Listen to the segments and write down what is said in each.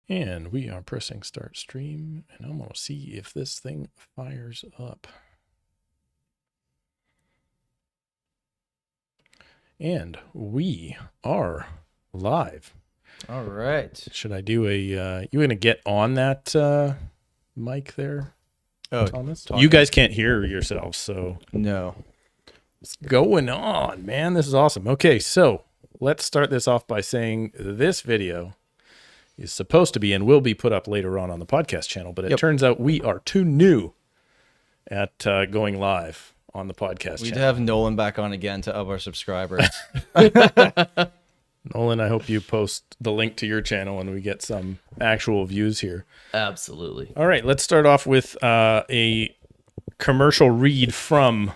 And we are pressing start stream, and I'm going to see if this thing fires up. And we are live. All right. Should I do a, you going to get on that mic there, Thomas? You guys can't hear yourselves, so. No. What's going on, man? This is awesome. Okay, so let's start this off by saying this video is supposed to be and will be put up later on the podcast channel, but it turns out we are too new at going live on the podcast We'd channel. have Nolan back on again to up our subscribers. Nolan, I hope you post the link to your channel and we get some actual views here. Absolutely. All right, let's start off with a commercial read from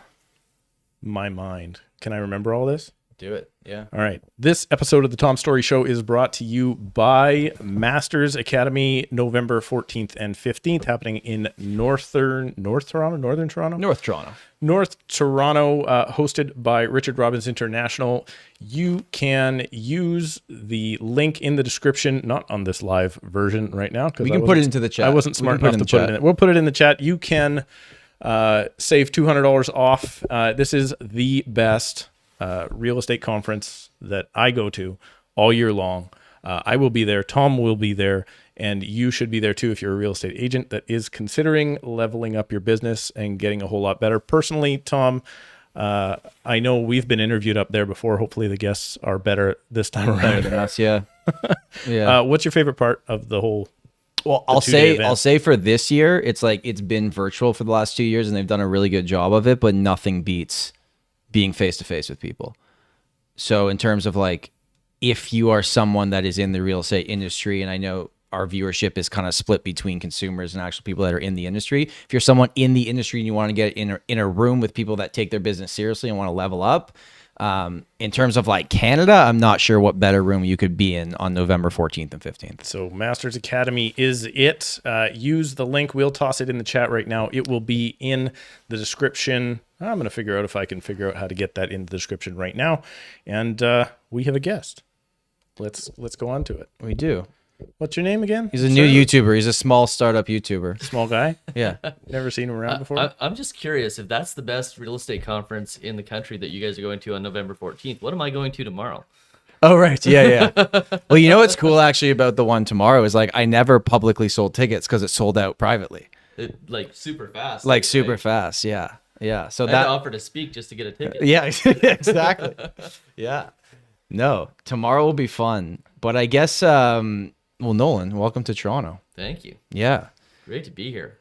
my mind. Can I remember all this? Do it. Yeah. All right. This episode of the Tom Storey Show is brought to you by Master Academy November 14th and 15th, happening in North Toronto, hosted by Richard Robbins International. You can use the link in the description, not on this live version right now. We can put it into the chat. I wasn't smart enough to put it in it. We'll put it in the chat. You can save $200 off. This is the best real estate conference that I go to all year long. I will be there. Tom will be there. And you should be there too if you're a real estate agent that is considering leveling up your business and getting a whole lot better. Personally, Tom, I know we've been interviewed up there before. Hopefully the guests are better this time around. Better than us, yeah. Yeah. What's your favorite part of the whole? Well, I'll say for this year, it's like it's been virtual for the last 2 years and they've done a really good job of it, but nothing beats being face to face with people. So in terms of like, if you are someone that is in the real estate industry, and I know our viewership is kind of split between consumers and actual people that are in the industry. If you're someone in the industry and you want to get in a room with people that take their business seriously and want to level up, in terms of like Canada, I'm not sure what better room you could be in on November 14th and 15th. So Masters Academy is it. Use the link. We'll toss it in the chat right now. It will be in the description. I'm going to figure out if I can figure out how to get that in the description right now. And we have a guest. Let's go on to it. We do. What's your name again? He's a new YouTuber. He's a small startup YouTuber. Small guy? Yeah. Never seen him around before? I'm just curious if that's the best real estate conference in the country that you guys are going to on November 14th. What am I going to tomorrow? Oh, right. Yeah. Well, you know what's cool actually about the one tomorrow is like I never publicly sold tickets because it sold out privately. Like super fast. Like super fast. Yeah. Yeah. So I that offer to speak just to get a ticket. Yeah, exactly. Yeah. No, tomorrow will be fun. But I guess, well, Nolan, welcome to Toronto. Thank you. Yeah. Great to be here.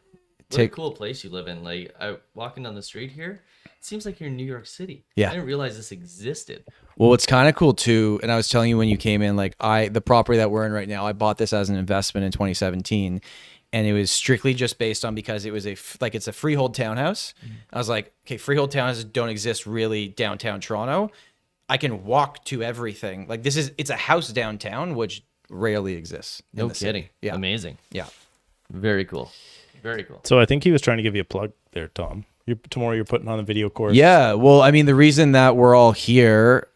What a cool place you live in. Like, walking down the street here, it seems like you're in New York City. Yeah. I didn't realize this existed. Well, it's kind of cool too. And I was telling you when you came in, like the property that we're in right now, I bought this as an investment in 2017. And it was strictly just based on because it was it's a freehold townhouse. I was like, okay, freehold townhouses don't exist really downtown Toronto. I can walk to everything. Like it's a house downtown, which rarely exists. No kidding. City. Yeah. Amazing. Yeah. Very cool. Very cool. So I think he was trying to give you a plug there, Tom. Tomorrow you're putting on a video course. Yeah. Well, I mean, the reason that we're all here,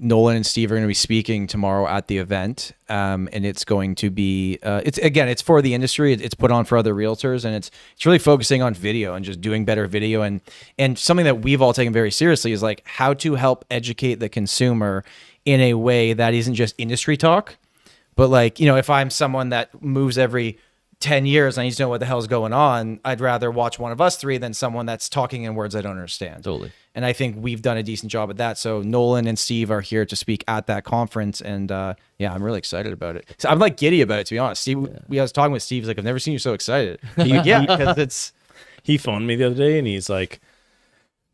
Nolan and Steve are going to be speaking tomorrow at the event, and it's going to be it's for the industry. It's put on for other realtors, and it's really focusing on video and just doing better video, and something that we've all taken very seriously is like how to help educate the consumer in a way that isn't just industry talk, but like, you know, if I'm someone that moves every 10 years and I need to know what the hell's going on, I'd rather watch one of us three than someone that's talking in words I don't understand. Totally. And I think we've done a decent job at that. So Nolan and Steve are here to speak at that conference. And yeah, I'm really excited about it. So I'm like giddy about it, to be honest. Steve, I was talking with Steve. He's like, I've never seen you so excited. Yeah, because he phoned me the other day and he's like,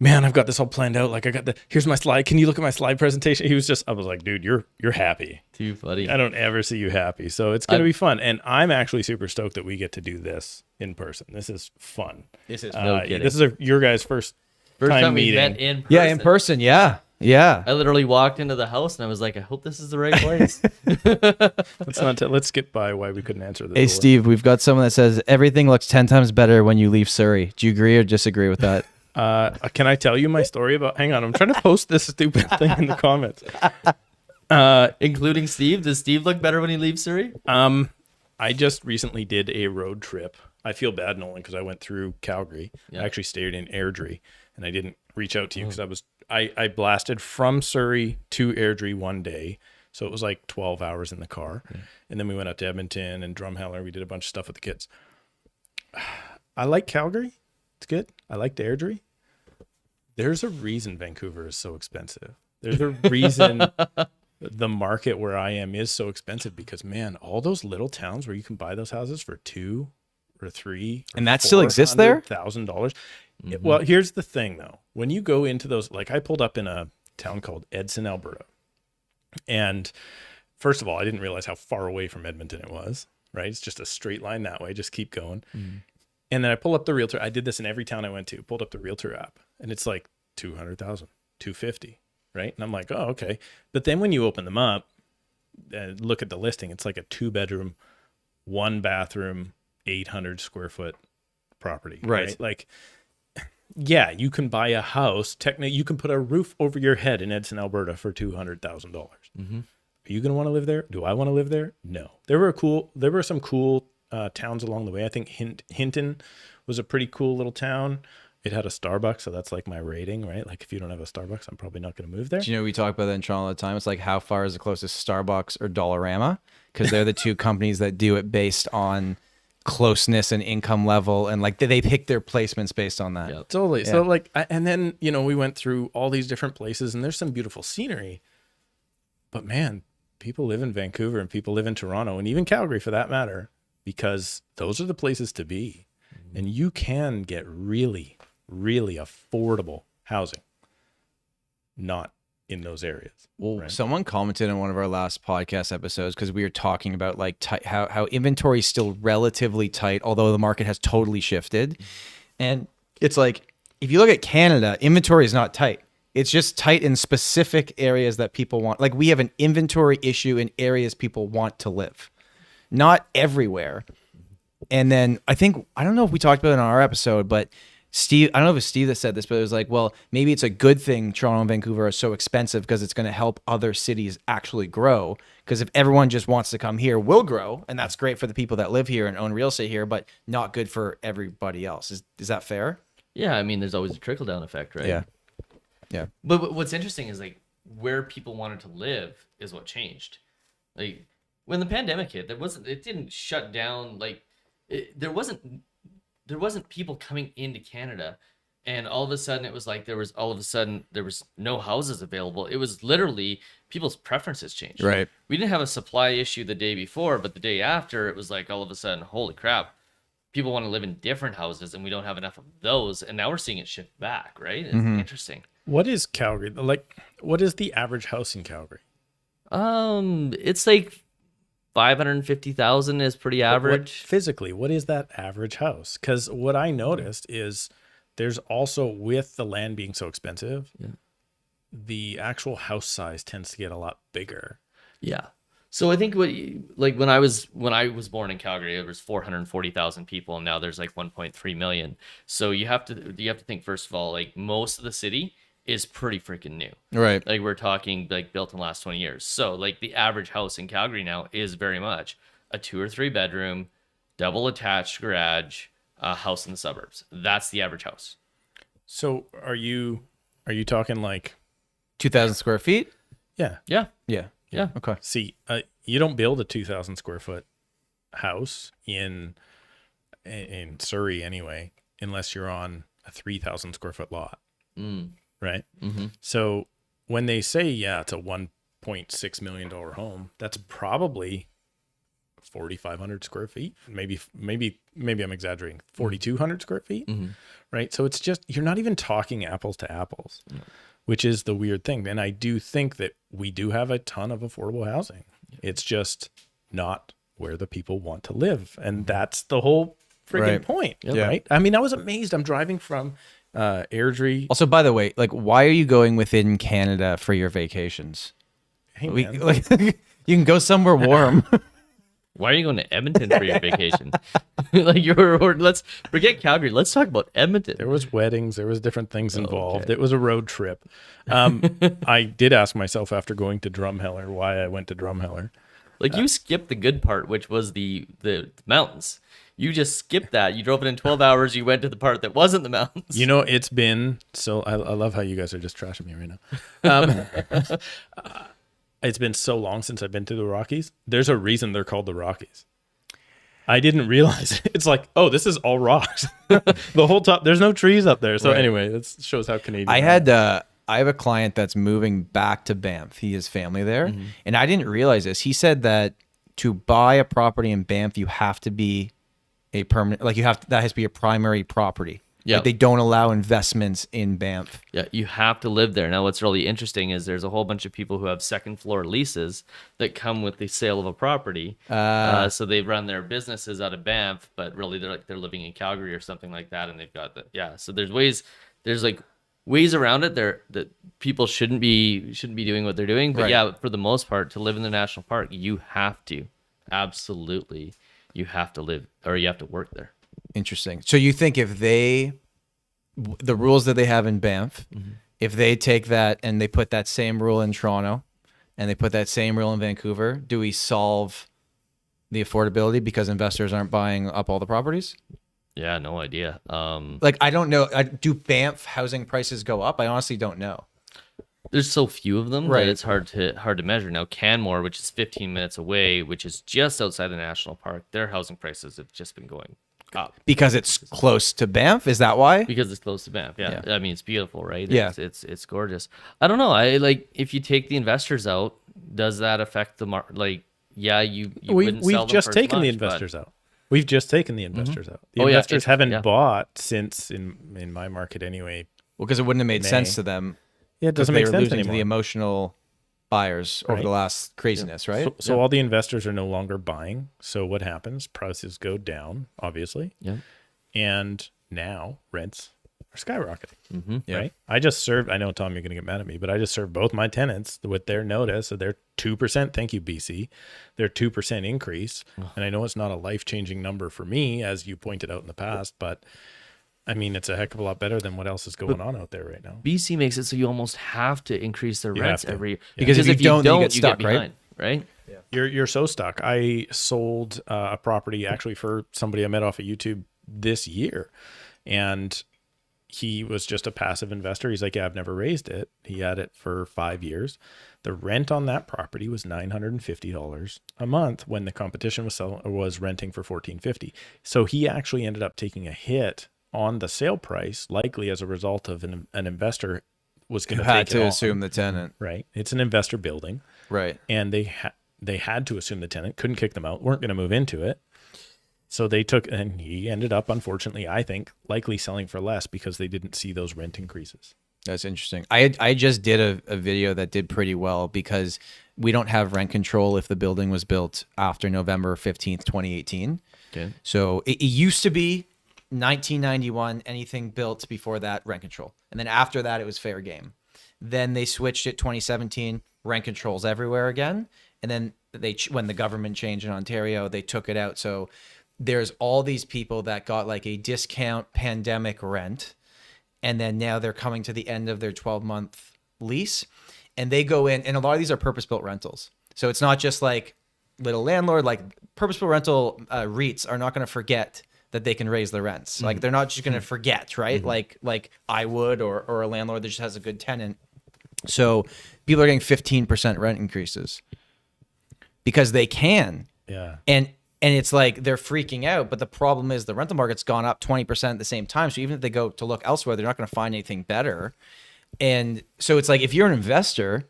man, I've got this all planned out. Like here's my slide. Can you look at my slide presentation? I was like, dude, you're happy. Too funny. I don't ever see you happy. So it's going to be fun. And I'm actually super stoked that we get to do this in person. This is fun. This is no kidding. This is your guys' first time meeting. We met in person. Yeah, in person. Yeah. Yeah. I literally walked into the house and I was like, I hope this is the right place. Let's skip by why we couldn't answer this. Hey, Steve, we've got someone that says everything looks 10 times better when you leave Surrey. Do you agree or disagree with that? Can I tell you my story about? Hang on, I'm trying to post this stupid thing in the comments. Including Steve. Does Steve look better when he leaves Surrey? I just recently did a road trip. I feel bad, Nolan, because I went through Calgary. Yeah. I actually stayed in Airdrie, and I didn't reach out to you because I blasted from Surrey to Airdrie one day. So it was like 12 hours in the car. And then we went up to Edmonton and Drumheller. We did a bunch of stuff with the kids. I like Calgary. It's good. I like the Airdrie. There's a reason Vancouver is so expensive. There's a reason the market where I am is so expensive because, man, all those little towns where you can buy those houses for $2,000 or $3,000 And that still exists there? $1,000. Well, here's the thing, though. When you go into those, like I pulled up in a town called Edson, Alberta. And first of all, I didn't realize how far away from Edmonton it was, right? It's just a straight line that way. Just keep going. And then I pull up the Realtor. I did this in every town I went to. Pulled up the Realtor app, and it's like 200,000, 250, right? And I'm like, oh, okay. But then when you open them up and look at the listing, it's like a 2-bedroom, 1-bathroom, 800 square foot property, right? Like, yeah, you can buy a house. Technically, you can put a roof over your head in Edson, Alberta for $200,000. Are you going to want to live there? Do I want to live there? No. There were some cool towns along the way. I think Hinton was a pretty cool little town. It had a Starbucks, so that's like my rating, right? Like if you don't have a Starbucks, I'm probably not going to move there. Do you know we talk about that in Toronto all the time? It's like how far is the closest Starbucks or Dollarama? Because they're the two companies that do it based on closeness and income level, and like they pick their placements based on that. Yep. Totally. Yeah. So like, and then, you know, we went through all these different places and there's some beautiful scenery, but man, people live in Vancouver and people live in Toronto and even Calgary for that matter, because those are the places to be. And you can get really, really affordable housing, not in those areas. Well, right? Someone commented in one of our last podcast episodes because we were talking about like how inventory is still relatively tight, although the market has totally shifted. And it's like, if you look at Canada, inventory is not tight. It's just tight in specific areas that people want. Like we have an inventory issue in areas people want to live, not everywhere. And then I don't know if we talked about it in our episode, but Steve, I don't know if it's Steve that said this, but it was like, well, maybe it's a good thing Toronto and Vancouver are so expensive because it's going to help other cities actually grow. Because if everyone just wants to come here, we'll grow. And that's great for the people that live here and own real estate here, but not good for everybody else. Is that fair? Yeah, I mean, there's always a trickle down effect, right? Yeah. Yeah. But what's interesting is like where people wanted to live is what changed. Like when the pandemic hit, it didn't shut down. Like there wasn't people coming into Canada, and all of a sudden it was like there was no houses available. It was literally people's preferences changed. Right. We didn't have a supply issue the day before, but the day after it was like all of a sudden, holy crap, people want to live in different houses, and we don't have enough of those. And now we're seeing it shift back. Right. It's interesting. What is Calgary? Like, what is the average house in Calgary? It's like 550,000 is pretty average. Physically, what is that average house? Because what I noticed is there's also, with the land being so expensive, the actual house size tends to get a lot bigger. Yeah. So I think when I was born in Calgary, there was 440,000 people, and now there's like 1.3 million. So you have to think, first of all, like most of the city is pretty freaking new. Right. Like we're talking like built in the last 20 years. So like the average house in Calgary now is very much a 2 or 3 bedroom, double attached garage, house in the suburbs. That's the average house. So are you talking like 2,000 square feet? Yeah. Yeah. Okay. See, you don't build a 2,000 square foot house in Surrey anyway, unless you're on a 3,000 square foot lot. Right. So when they say, it's a $1.6 million home, that's probably 4,500 square feet. Maybe I'm exaggerating. 4,200 square feet. Right. So it's just, you're not even talking apples to apples, which is the weird thing. And I do think that we do have a ton of affordable housing. It's just not where the people want to live. And that's the whole friggin' point. Right. I mean, I was amazed. I'm driving from Airdrie. Also, by the way, like, why are you going within Canada for your vacations? Hey, You can go somewhere warm. Why are you going to Edmonton for your vacation? Like let's forget Calgary. Let's talk about Edmonton. There was weddings. There was different things involved. Okay. It was a road trip. I did ask myself after going to Drumheller why I went to Drumheller. Like you skipped the good part, which was the mountains. You just skipped that. You drove it in 12 hours. You went to the part that wasn't the mountains. You know, it's been so. I love how you guys are just trashing me right now. It's been so long since I've been to the Rockies. There's a reason they're called the Rockies. I didn't realize it. It's like, oh, this is all rocks. The whole top. There's no trees up there. So anyway, that shows how Canadian. I have a client that's moving back to Banff. He has family there, and I didn't realize this. He said that to buy a property in Banff, you have to be a permanent, like that has to be a primary property. Yeah. Like they don't allow investments in Banff. Yeah, you have to live there. Now, what's really interesting is there's a whole bunch of people who have second floor leases that come with the sale of a property. So they run their businesses out of Banff, but really they're living in Calgary or something like that, and they've got So there's ways around it there that people shouldn't be doing what they're doing. But yeah, for the most part, to live in the national park, you have to absolutely live, or you have to work there. Interesting. So you think if the rules that they have in Banff, if they take that and they put that same rule in Toronto and they put that same rule in Vancouver, do we solve the affordability because investors aren't buying up all the properties? Yeah, no idea. Like, I don't know. Do Banff housing prices go up? I honestly don't know. There's so few of them Right. that it's hard to measure. Now, Canmore, which is 15 minutes away, which is just outside the national park, their housing prices have just been going up. Because it's close to Banff? Is that why? Because it's close to Banff. Yeah. I mean, it's beautiful, right? Yeah. It's gorgeous. I don't know. I like, if you take the investors out, does that affect the market? Like, yeah, you wouldn't sell We've them just for as taken the much, but- investors out. We've just taken the investors out. The Oh, yeah, investors haven't yeah. bought since, in my market anyway. Well, because it wouldn't have made May. sense to them. Yeah, it Because doesn't they make were sense losing to anymore. the emotional buyers over Right. the last craziness, right? So all the investors are no longer buying. So what happens? Prices go down, obviously. Yeah. And now rents are skyrocketing. Yeah. Right? I just served, I know, Tom, you're going to get mad at me, but I just served both my tenants with their notice of their 2%. Thank you, BC. Their 2% increase. And I know it's not a life-changing number for me, as you pointed out in the past, but I mean, it's a heck of a lot better than what else is going on out there right now. BC makes it so you almost have to increase their You rents have to. every year. Yeah. Because if you don't, then you get you stuck, get behind, right? You're so stuck. I sold a property actually for somebody I met off of YouTube this year, and he was just a passive investor. He's like, yeah, I've never raised it. He had it for 5 years. The rent on that property was $950 a month when the competition was renting for $1,450. So he actually ended up taking a hit on the sale price, likely as a result of an investor was going You to had take to it on. assume the tenant. Right. It's an investor building. Right. And they had to assume the tenant, couldn't kick them out, weren't going to move into it. So they took, and he ended up, unfortunately, I think, likely selling for less because they didn't see those rent increases. That's interesting. I just did a video that did pretty well because we don't have rent control if the building was built after November 15th, 2018. Okay. So it used to be 1991, anything built before that, rent control. And then after that, it was fair game. Then they switched it 2017, rent controls everywhere again. And then when the government changed in Ontario, they took it out. So there's all these people that got like a discount pandemic rent. And then now they're coming to the end of their 12-month lease. And they go in, and a lot of these are purpose-built rentals. So it's not just like little landlord, like purpose-built rental REITs are not going to forget that they can raise the rents. Like they're not just going to forget, right? Like I would, or a landlord that just has a good tenant. So people are getting 15% rent increases because they can. Yeah. And it's like they're freaking out, but the problem is the rental market's gone up 20% at the same time. So even if they go to look elsewhere, they're not going to find anything better. And so it's like if you're an investor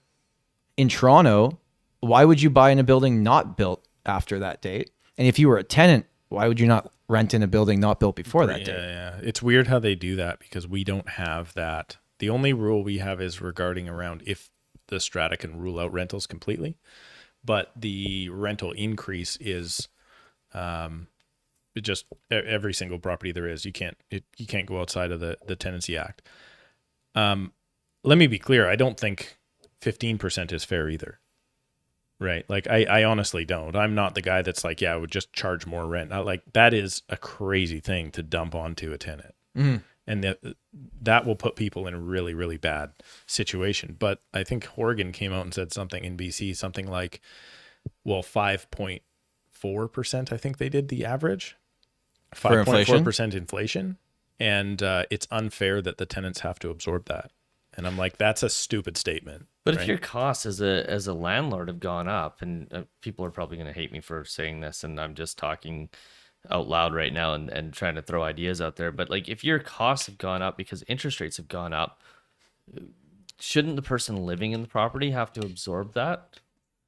in Toronto, why would you buy in a building not built after that date? And if you were a tenant, why would you not rent in a building not built before that date? Yeah. It's weird how they do that because we don't have that. The only rule we have is regarding around if the strata can rule out rentals completely, but the rental increase is just every single property there is. You can't go outside of the Tenancy Act. Let me be clear. I don't think 15% is fair either. right? Like I honestly don't. I'm not the guy that's like, yeah, I would just charge more rent. Like that is a crazy thing to dump onto a tenant. And that will put people in a really, really bad situation. But I think Horgan came out and said something in BC, something like, well, 5.4%, I think they did the average. 5.4% inflation. And it's unfair that the tenants have to absorb that. And I'm like, that's a stupid statement. But right? if your costs as a landlord have gone up, and people are probably going to hate me for saying this, and I'm just talking out loud right now and trying to throw ideas out there. But like, if your costs have gone up because interest rates have gone up, shouldn't the person living in the property have to absorb that?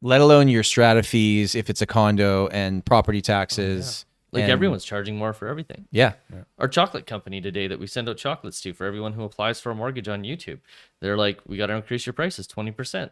Let alone your strata fees if it's a condo and property taxes. Like and everyone's charging more for everything. Yeah. Our chocolate company today that we send out chocolates to for everyone who applies for a mortgage on YouTube, they're like, we got to increase your prices 20%.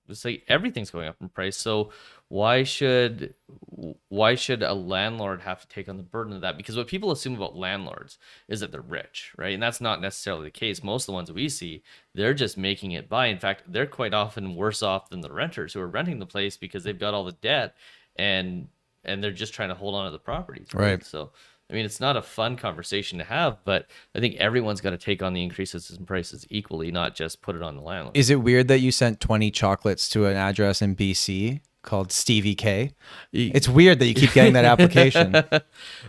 It's like everything's going up in price. So why should a landlord have to take on the burden of that? Because what people assume about landlords is that they're rich, right? And that's not necessarily the case. Most of the ones that we see, they're just making it by. In fact, they're quite often worse off than the renters who are renting the place because they've got all the debt and they're just trying to hold on to the properties. Right. So, I mean, it's not a fun conversation to have, but I think everyone's got to take on the increases in prices equally, not just put it on the landlord. Is it weird that you sent 20 chocolates to an address in BC called Stevie K? It's weird that you keep getting that application.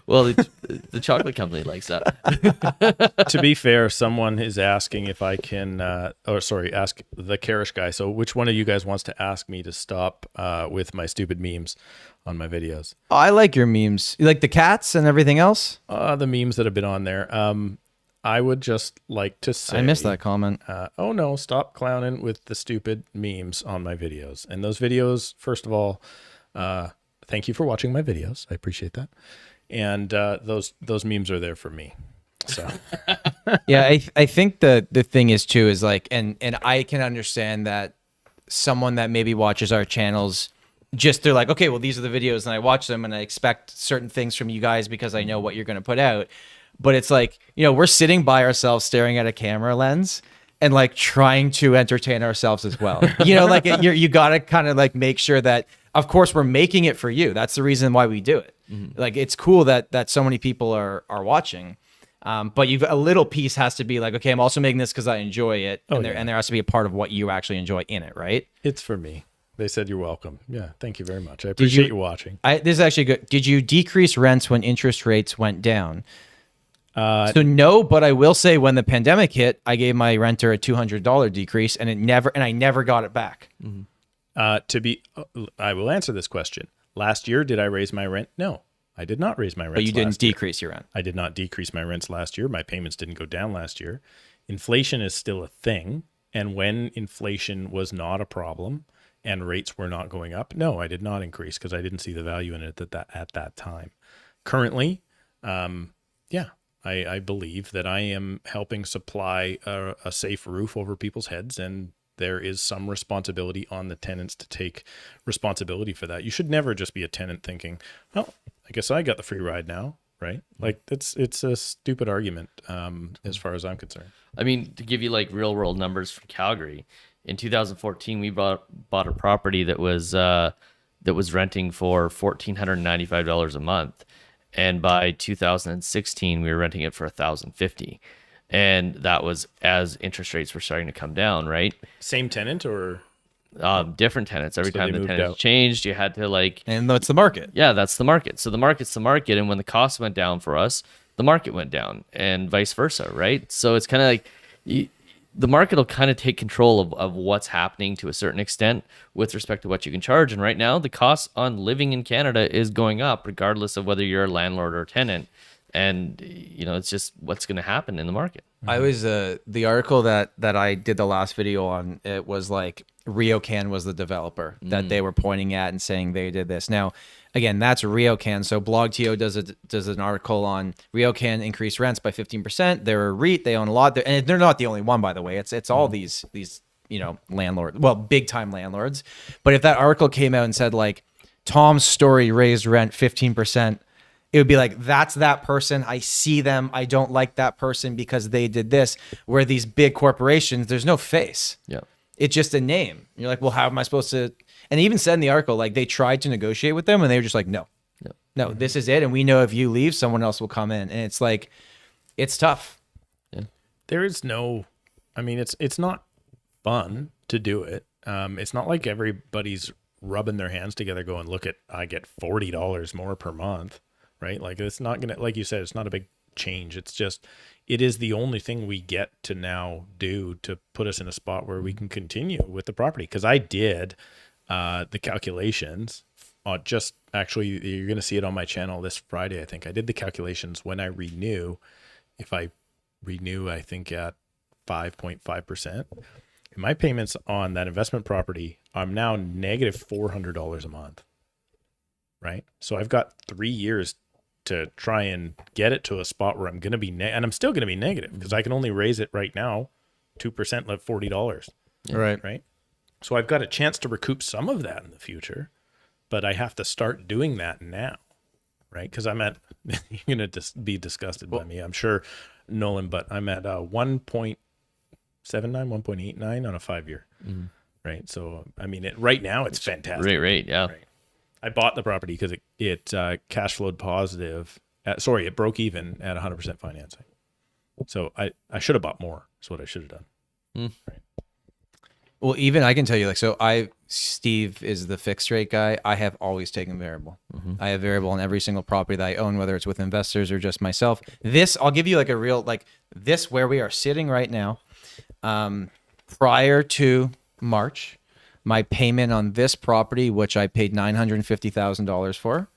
Well, the chocolate company likes that. To be fair, someone is asking if I can, ask the Karish guy. So which one of you guys wants to ask me to stop with my stupid memes on my videos? Oh, I like your memes. You like the cats and everything else? The memes that have been on there. I would just like to say, I missed that comment. Oh no, stop clowning with the stupid memes on my videos. And those videos, first of all, thank you for watching my videos. I appreciate that. And those memes are there for me. So Yeah, I think the thing is too is like, and I can understand that someone that maybe watches our channels, just they're like, okay, well, these are the videos and I watch them and I expect certain things from you guys because I know what you're going to put out. But it's like, we're sitting by ourselves staring at a camera lens and like trying to entertain ourselves as well. Like you got to kind of like make sure that, of course, we're making it for you. That's the reason why we do it. Mm-hmm. Like, it's cool that so many people are watching. But a little piece has to be like, okay, I'm also making this because I enjoy it. And there has to be a part of what you actually enjoy in it, right? It's for me. They said you're welcome. Yeah, thank you very much. I appreciate you watching. This is actually good. Did you decrease rents when interest rates went down? So no, but I will say when the pandemic hit, I gave my renter a $200 decrease, and I never got it back. Mm-hmm. I will answer this question. Last year, did I raise my rent? No, I did not raise my rent. But you didn't decrease your rent. I did not decrease my rents last year. My payments didn't go down last year. Inflation is still a thing, and when inflation was not a problem and rates were not going up, no, I did not increase because I didn't see the value in it at that time. Currently, I believe that I am helping supply a safe roof over people's heads, and there is some responsibility on the tenants to take responsibility for that. You should never just be a tenant thinking, oh, I guess I got the free ride now, right? Like it's a stupid argument as far as I'm concerned. I mean, to give you like real world numbers from Calgary, in 2014, we bought a property that was renting for $1,495 a month. And by 2016, we were renting it for $1,050, and that was as interest rates were starting to come down. Right? Same tenant or different tenants? Every time the tenants changed, you had to like. And that's the market. Yeah, that's the market. So the market's the market, and when the costs went down for us, the market went down, and vice versa. Right? So it's kind of like the market will kind of take control of what's happening to a certain extent with respect to what you can charge. And right now, the cost on living in Canada is going up, regardless of whether you're a landlord or a tenant. And, it's just what's going to happen in the market. I was, the article that I did the last video on, it was like RioCan was the developer that they were pointing at and saying they did this. Now, again, that's RioCan. So BlogTO does an article on RioCan increased rents by 15%. They're a REIT. They own a lot. And they're not the only one, by the way. It's all these landlords, well, big time landlords. But if that article came out and said like Tom's Storey raised rent 15%, it would be like, that's that person. I see them. I don't like that person because they did this. Where these big corporations, there's no face. Yeah. It's just a name. You're like, well, how am I supposed to? And they even said in the article, like they tried to negotiate with them and they were just like, no, this is it. And we know if you leave, someone else will come in. And it's like, it's tough. There is no, I mean, it's not fun to do it. It's not like everybody's rubbing their hands together going, look at, I get $40 more per month, right? Like it's not going to, like you said, it's not a big change. It's just, it is the only thing we get to now do to put us in a spot where we can continue with the property. Cause I did the calculations just actually, you're going to see it on my channel this Friday. I think I did the calculations when I renew. If I renew, I think at 5.5%, my payments on that investment property, I'm now negative $400 a month. Right. So I've got 3 years to try and get it to a spot where I'm going to be, and I'm still going to be negative because I can only raise it right now, 2%, like $40. Right. Right. So I've got a chance to recoup some of that in the future, but I have to start doing that now. Right. Cause I'm at, you're going to be disgusted by me, I'm sure, Nolan, but I'm at 1.79, 1.89 on a 5 year. Right. So, I mean, right now it's fantastic. Great rate. Yeah. Right. I bought the property because it cash flowed positive. It broke even at 100% financing. So I should have bought more. That's what I should have done. Right. Well, even I can tell you, like, so Steve is the fixed rate guy. I have always taken variable. I have variable on every single property that I own, whether it's with investors or just myself. This, I'll give you like a real, like this, where we are sitting right now, prior to March, my payment on this property, which I paid $950,000 for,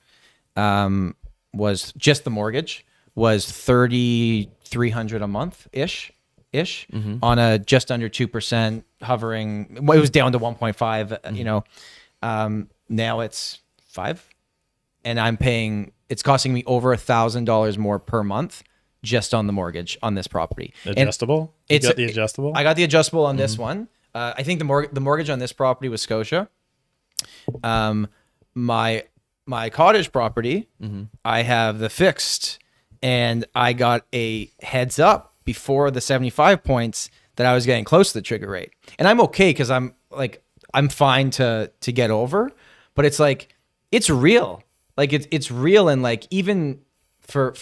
was just the mortgage, was $3,300 a month ish on a just under 2%, hovering. Well, it was down to 1.5. You know, now it's 5, and I'm paying. It's costing me over $1,000 more per month just on the mortgage on this property. Adjustable? You got the adjustable? I got the adjustable on this one. I think the mortgage on this property was Scotia. My cottage property, I have the fixed, and I got a heads up before the 75 points that I was getting close to the trigger rate. And I'm okay because I'm fine to get over, but it's like, it's real. Like it's real. And like, even for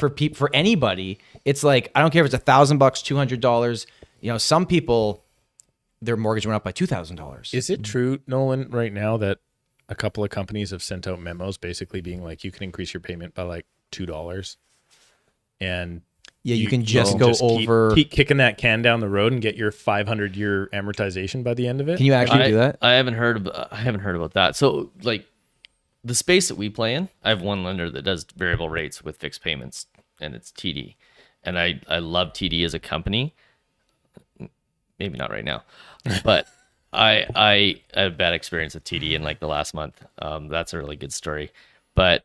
anybody, it's like, I don't care if it's $1,000, $200, you know, some people, their mortgage went up by $2,000. Is it true, Nolan, right now that a couple of companies have sent out memos basically being like, you can increase your payment by like $2, and yeah, you can just go over, keep kicking that can down the road and get your 500-year amortization by the end of it? Can you actually do that? I haven't heard about that. So like the space that we play in, I have one lender that does variable rates with fixed payments, and it's TD. And I love TD as a company. Maybe not right now, but I had a bad experience with TD in like the last month. That's a really good story, but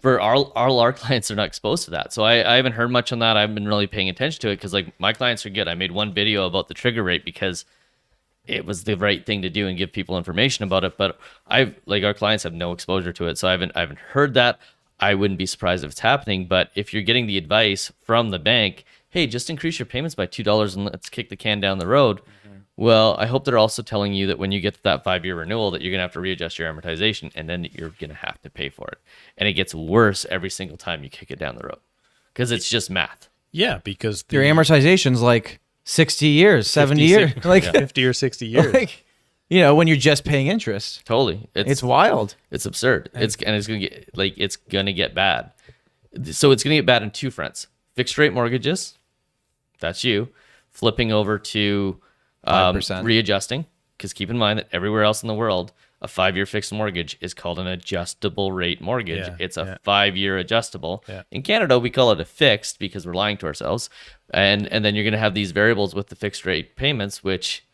for our clients are not exposed to that. So I haven't heard much on that. I haven't been really paying attention to it because like my clients are good. I made one video about the trigger rate because it was the right thing to do and give people information about it. But our clients have no exposure to it. So I haven't heard that. I wouldn't be surprised if it's happening. But if you're getting the advice from the bank, hey, just increase your payments by $2 and let's kick the can down the road. Well, I hope they're also telling you that when you get to that 5-year renewal that you're going to have to readjust your amortization, and then you're going to have to pay for it. And it gets worse every single time you kick it down the road because it's just math. Yeah, because your amortization's like 60 years, 70 years, like 50 or 60 years. Like, you know, when you're just paying interest. Totally. It's wild. It's absurd. It's going to get bad. So it's going to get bad on two fronts. Fixed rate mortgages, that's you, flipping over to 5%. Readjusting, because keep in mind that everywhere else in the world, a 5-year fixed mortgage is called an adjustable rate mortgage. Yeah, it's a 5-year adjustable. Yeah. In Canada, we call it a fixed because we're lying to ourselves. And then you're going to have these variables with the fixed rate payments, which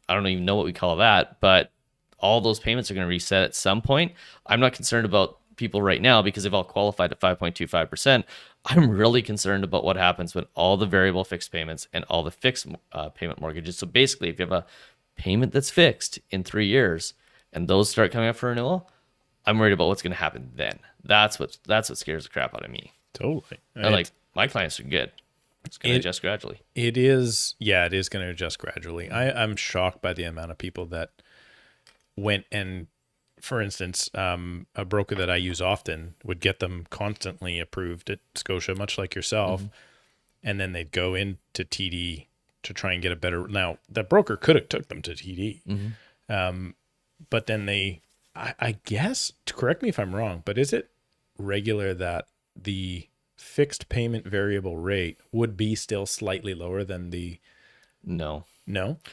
I don't even know what we call that, but all those payments are going to reset at some point. I'm not concerned about people right now because they've all qualified at 5.25%. I'm really concerned about what happens when all the variable fixed payments and all the fixed payment mortgages. So basically, if you have a payment that's fixed in 3 years and those start coming up for renewal, I'm worried about what's going to happen then. That's what scares the crap out of me. Totally. And like my clients are good. It's going to adjust gradually. It is going to adjust gradually. I'm shocked by the amount of people that went and, for instance, a broker that I use often would get them constantly approved at Scotia, much like yourself, and then they'd go into TD to try and get a better. Now, that broker could have took them to TD, but then I guess, correct me if I'm wrong, but is it regular that the fixed payment variable rate would be still slightly lower than the? No,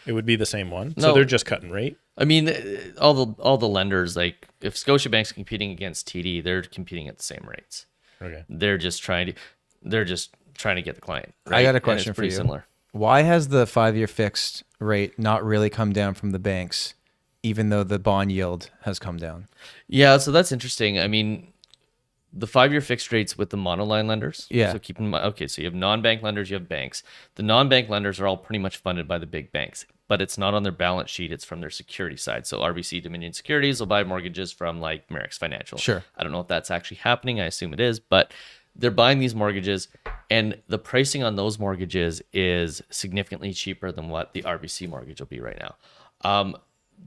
It would be the same one. No. So they're just cutting rate. I mean, all the lenders, like if Scotiabank's competing against TD, they're competing at the same rates. Okay. They're just trying to get the client. Right? I got a And question it's for pretty you. similar. Why has the 5-year fixed rate not really come down from the banks, even though the bond yield has come down? Yeah, so that's interesting. I mean, the 5-year fixed rates with the monoline lenders. Yeah. So keep in mind, okay, so you have non-bank lenders, you have banks. The non-bank lenders are all pretty much funded by the big banks, but it's not on their balance sheet. It's from their security side. So RBC Dominion Securities will buy mortgages from like Merrick's Financial. Sure. I don't know if that's actually happening. I assume it is, but they're buying these mortgages, and the pricing on those mortgages is significantly cheaper than what the RBC mortgage will be right now.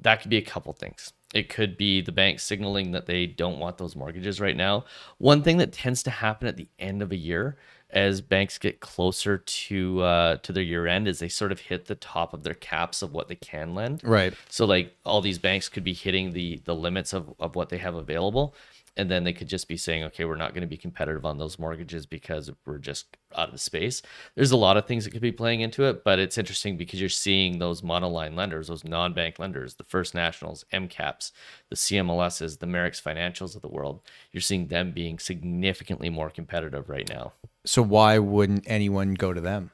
That could be a couple things. It could be the bank signaling that they don't want those mortgages right now. One thing that tends to happen at the end of a year as banks get closer to their year end is they sort of hit the top of their caps of what they can lend. Right. So like all these banks could be hitting the limits of what they have available. And then they could just be saying, okay, we're not going to be competitive on those mortgages because we're just out of the space. There's a lot of things that could be playing into it, but it's interesting because you're seeing those monoline lenders, those non-bank lenders, the First Nationals, MCAPs, the CMLSs, the Merrick's Financials of the world. You're seeing them being significantly more competitive right now. So why wouldn't anyone go to them?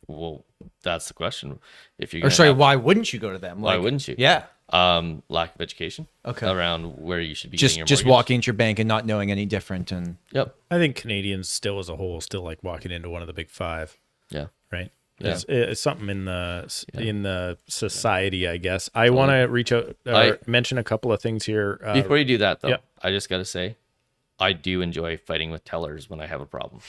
Well, that's the question. If you're Or gonna sorry, have- why wouldn't you go to them? why wouldn't you? Yeah. Lack of education. Okay. Around where you should be getting your Just mortgage. walking into your bank and not knowing any different. And Yep. I think Canadians still as a whole still like walking into one of the big five, Yeah. right? Yeah. It's something in the society, I guess. I want to reach out or mention a couple of things here. Before you do that, though, Yep. I just got to say, I do enjoy fighting with tellers when I have a problem.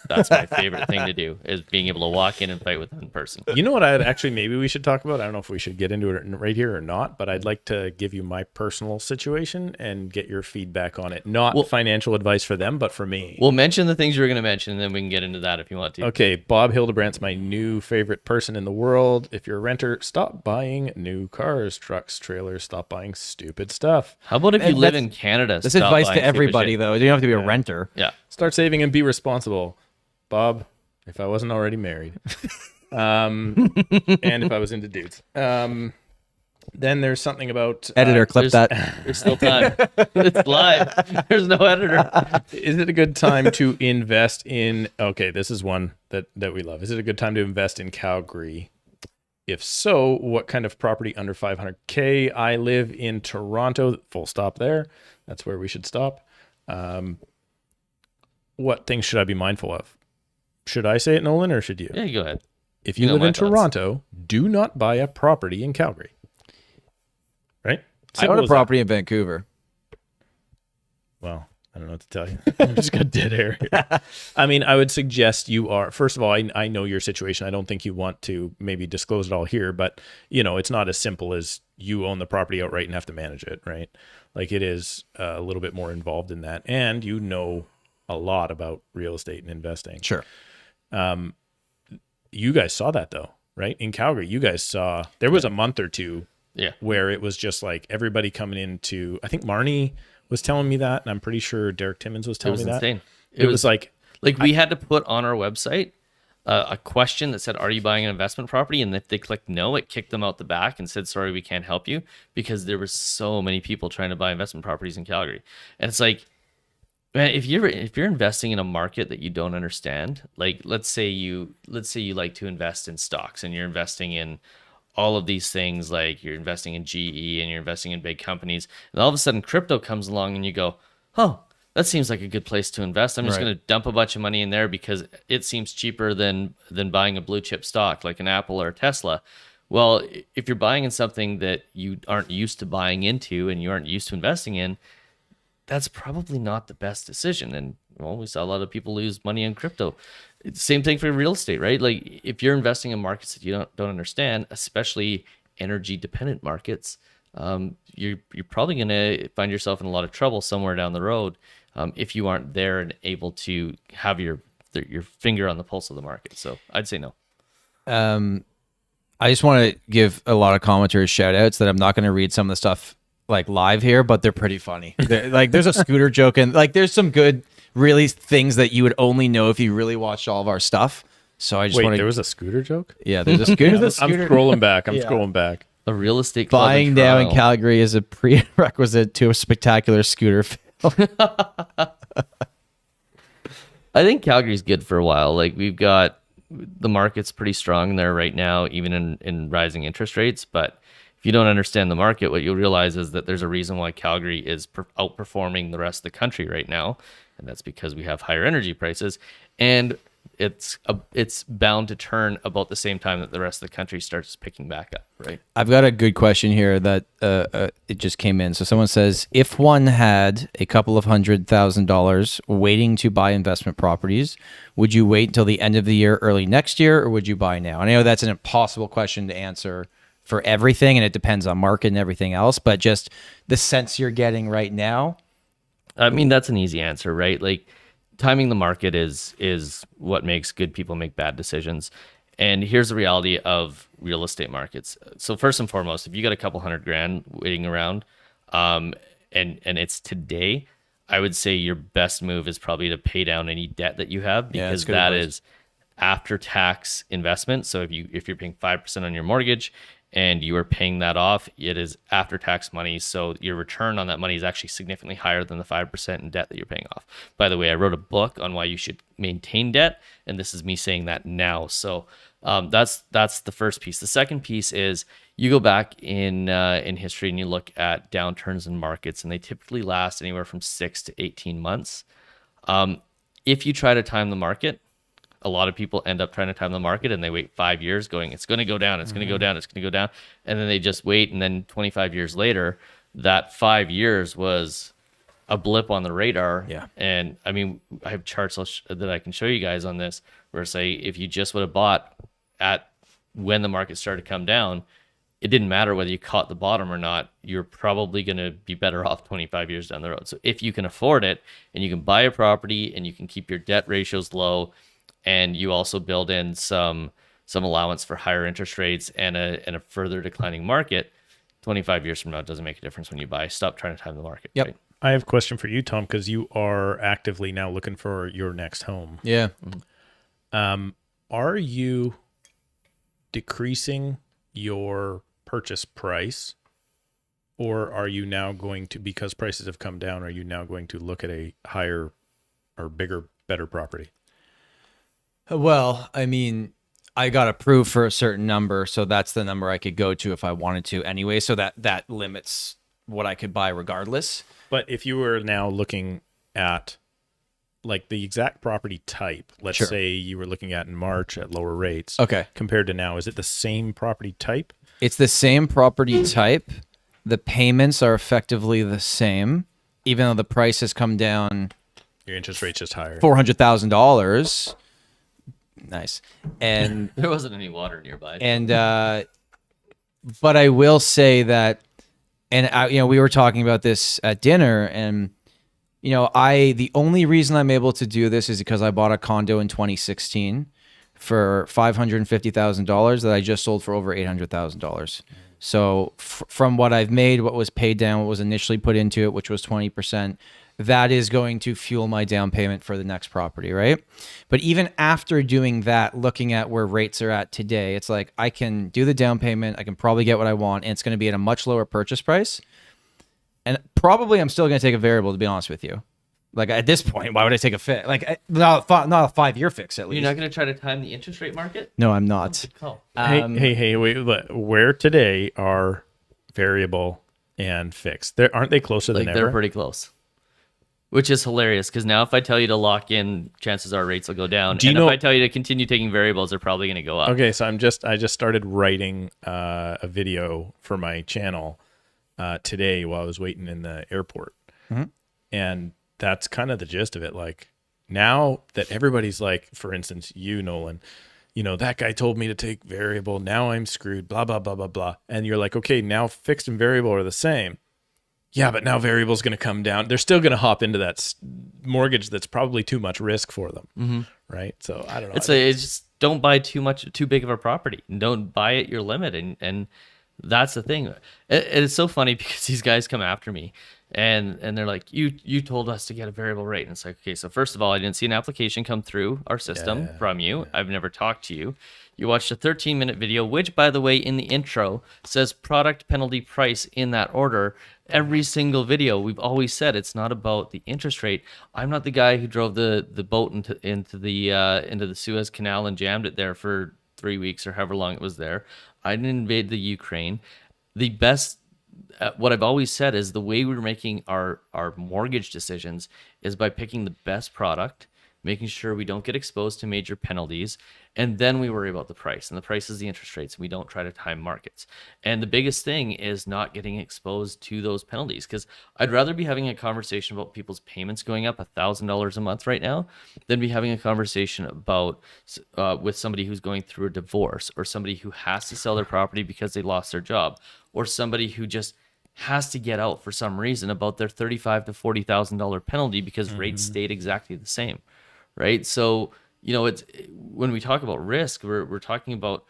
That's my favorite thing to do, is being able to walk in and fight with them in person. You know what I'd actually maybe we should talk about? I don't know if we should get into it right here or not, but I'd like to give you my personal situation and get your feedback on it. Not financial advice for them, but for me. We'll mention the things you were going to mention, and then we can get into that if you want to. Okay, Bob Hildebrandt's my new favorite person in the world. If you're a renter, stop buying new cars, trucks, trailers. Stop buying stupid stuff. How about if you And live that's- in Canada? that's stop advice buying to stupid everybody, shit. though. You don't have to be a renter. Yeah. Start saving and be responsible. Bob, if I wasn't already married. And if I was into dudes. Then there's something about... Editor, clip that. There's still time. It's live. There's no editor. Is it a good time to invest in... Okay, this is one that we love. Is it a good time to invest in Calgary? If so, what kind of property under 500K? I live in Toronto. Full stop there. That's where we should stop. What things should I be mindful of? Should I say it, Nolan, or should you? Yeah, you go ahead. If you know live my in thoughts. Toronto, do not buy a property in Calgary. Right? I Simple own a as that. property in Vancouver. Well, I don't know what to tell you. I'm just got dead air here. I mean, I would suggest you are, first of all, I know your situation. I don't think you want to maybe disclose it all here, but it's not as simple as you own the property outright and have to manage it, right? Like it is a little bit more involved in that. And you know a lot about real estate and investing. Sure. You guys saw that though, right? In Calgary, you guys saw, there was a month or two where it was just like everybody coming into, I think Marnie was telling me that, and I'm pretty sure Derek Timmons was telling me that. Insane. It was like we had to put on our website a question that said, are you buying an investment property? And if they clicked no, it kicked them out the back and said, sorry, we can't help you, because there were so many people trying to buy investment properties in Calgary. And it's like, man, if you're investing in a market that you don't understand, like let's say you like to invest in stocks and you're investing in all of these things, like you're investing in GE and you're investing in big companies, and all of a sudden crypto comes along and you go, oh, that seems like a good place to invest. I'm just going to dump a bunch of money in there because it seems cheaper than buying a blue chip stock like an Apple or a Tesla. Well, if you're buying in something that you aren't used to buying into and you aren't used to investing in, that's probably not the best decision. And we saw a lot of people lose money in crypto. It's the same thing for real estate, right? Like if you're investing in markets that you don't understand, especially energy dependent markets, you're probably going to find yourself in a lot of trouble somewhere down the road if you aren't there and able to have your finger on the pulse of the market. So I'd say no. I just want to give a lot of commenters shout outs that I'm not going to read some of the stuff like live here, but they're pretty funny. Like there's a scooter joke and like there's some good really things that you would only know if you really watched all of our stuff. So I just want to. There was a scooter joke? Yeah, there's a scooter. I'm scrolling back. I'm scrolling back. A real estate club Buying in now in Toronto. Calgary is a prerequisite to a spectacular scooter film. I think Calgary's good for a while. Like we've got the market's pretty strong there right now, even in rising interest rates. But if you don't understand the market, what you'll realize is that there's a reason why Calgary is outperforming the rest of the country right now, and that's because we have higher energy prices, and it's bound to turn about the same time that the rest of the country starts picking back up, right? I've got a good question here that it just came in. So someone says, if one had a couple of $100,000 waiting to buy investment properties, would you wait until the end of the year, early next year, or would you buy now? And I know that's an impossible question to answer for everything, and it depends on market and everything else, but just the sense you're getting right now. I mean, that's an easy answer, right? Like timing the market is what makes good people make bad decisions. And here's the reality of real estate markets. So first and foremost, if you got a couple $100,000 waiting around, and it's today, I would say your best move is probably to pay down any debt that you have, because that is after tax investment. So if you're paying 5% on your mortgage and you are paying that off, it is after tax money. So your return on that money is actually significantly higher than the 5% in debt that you're paying off. By the way, I wrote a book on why you should maintain debt, and this is me saying that now. So that's the first piece. The second piece is you go back in history and you look at downturns in markets, and they typically last anywhere from 6 to 18 months. If you try to time the market, a lot of people end up trying to time the market and they wait 5 years going, it's going to go down, it's going to go down, it's going to go down. And then they just wait. And then 25 years later, that 5 years was a blip on the radar. Yeah. And I mean, I have charts that I can show you guys on this where say, if you just would have bought at when the market started to come down, it didn't matter whether you caught the bottom or not, you're probably going to be better off 25 years down the road. So if you can afford it and you can buy a property and you can keep your debt ratios low, and you also build in some allowance for higher interest rates and a further declining market, 25 years from now, it doesn't make a difference when you buy. Stop trying to time the market. Yep. Right? I have a question for you, Tom, because you are actively now looking for your next home. Yeah. Are you decreasing your purchase price, or are you now going to, because prices have come down, are you now going to look at a higher or bigger, better property? Well, I mean, I got approved for a certain number, so that's the number I could go to if I wanted to anyway. So that limits what I could buy regardless. But if you were now looking at like the exact property type, let's Sure. say you were looking at in March at lower rates, Okay. compared to now, is it the same property type? It's the same property type. The payments are effectively the same, even though the price has come down Your interest rate's just higher. $400,000. Nice. And There wasn't any water nearby. but I will say that, and we were talking about this at dinner, and the only reason I'm able to do this is because I bought a condo in 2016 for $550,000 that I just sold for over $800,000. So from what I've made, what was paid down, what was initially put into it, which was 20%, that is going to fuel my down payment for the next property, right? But even after doing that, looking at where rates are at today, it's like I can do the down payment, I can probably get what I want, and it's going to be at a much lower purchase price. And probably I'm still going to take a variable, to be honest with you. Like at this point, why would I take a fix? Like not a 5-year fix at least. You're not going to try to time the interest rate market? No, I'm not. Call. Hey, wait, where today are variable and fixed? Aren't they closer than They're ever? pretty close. Which is hilarious, because now if I tell you to lock in, chances are rates will go down. Do you and know- if I tell you to continue taking variables, they're probably going to go up. Okay, so I just started writing a video for my channel today while I was waiting in the airport. Mm-hmm. And that's kind of the gist of it. Like now that everybody's like, for instance, you, Nolan, that guy told me to take variable. Now I'm screwed, blah, blah, blah, blah, blah. And you're like, okay, now fixed and variable are the same. Yeah, but now variable is going to come down. They're still going to hop into that mortgage that's probably too much risk for them. Right. So I don't know. It's just don't buy too big of a property. Don't buy at your limit. And that's the thing. It's so funny because these guys come after me and they're like, you told us to get a variable rate. And it's like, okay, so first of all, I didn't see an application come through our system from you. Yeah. I've never talked to you. You watched a 13-minute video, which, by the way, in the intro says product, penalty, price in that order. Every single video, we've always said it's not about the interest rate. I'm not the guy who drove the boat into the Suez Canal and jammed it there for 3 weeks or however long it was there. I didn't invade the Ukraine. The best, what I've always said is the way we're making our mortgage decisions is by picking the best product, making sure we don't get exposed to major penalties, and then we worry about the price. And the price is the interest rates, and we don't try to time markets. And the biggest thing is not getting exposed to those penalties, because I'd rather be having a conversation about people's payments going up $1,000 a month right now than be having a conversation about with somebody who's going through a divorce, or somebody who has to sell their property because they lost their job, or somebody who just has to get out for some reason about their $35,000 to $40,000 penalty because rates stayed exactly the same. Right. So, it's when we talk about risk, we're talking about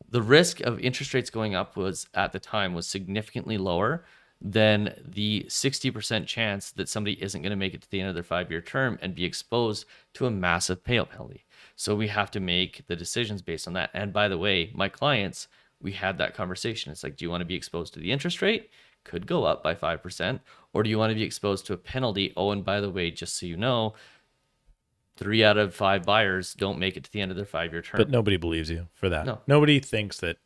the risk of interest rates going up at the time was significantly lower than the 60% chance that somebody isn't going to make it to the end of their 5-year term and be exposed to a massive payout penalty. So we have to make the decisions based on that. And by the way, my clients, we had that conversation. It's like, do you want to be exposed to the interest rate? Could go up by 5%. Or do you want to be exposed to a penalty? Oh, and by the way, just so you know, 3 out of 5 buyers don't make it to the end of their 5-year term. But nobody believes you for that. No. Nobody thinks that,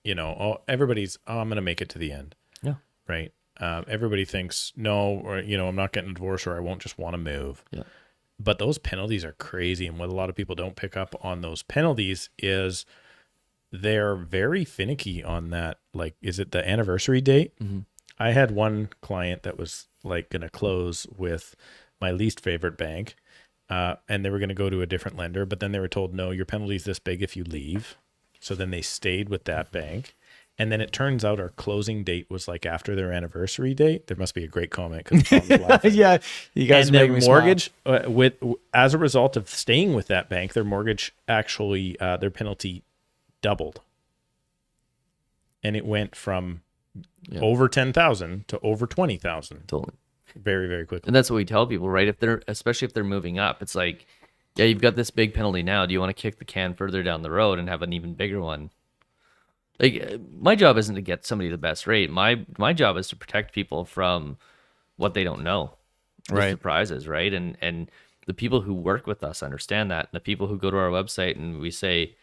everybody's, I'm going to make it to the end. Yeah. Right. Everybody thinks, no, or, I'm not getting a divorce, or I won't just want to move. Yeah. But those penalties are crazy. And what a lot of people don't pick up on those penalties is they're very finicky on that. Like, is it the anniversary date? Mm-hmm. I had one client that was like going to close with my least favorite bank. And they were going to go to a different lender, but then they were told, no, your penalty's this big if you leave. So then they stayed with that bank. And then it turns out our closing date was like after their anniversary date. There must be a great comment. Yeah, you guys and make their me mortgage, as a result of staying with that bank, their mortgage actually, their penalty doubled. And it went from over 10,000 to over 20,000. Totally. Very, very quickly. And that's what we tell people, right? Especially if they're moving up, it's like, yeah, you've got this big penalty now. Do you want to kick the can further down the road and have an even bigger one? Like, my job isn't to get somebody the best rate. My job is to protect people from what they don't know, the surprises, right? And the people who work with us understand that. And the people who go to our website and we say,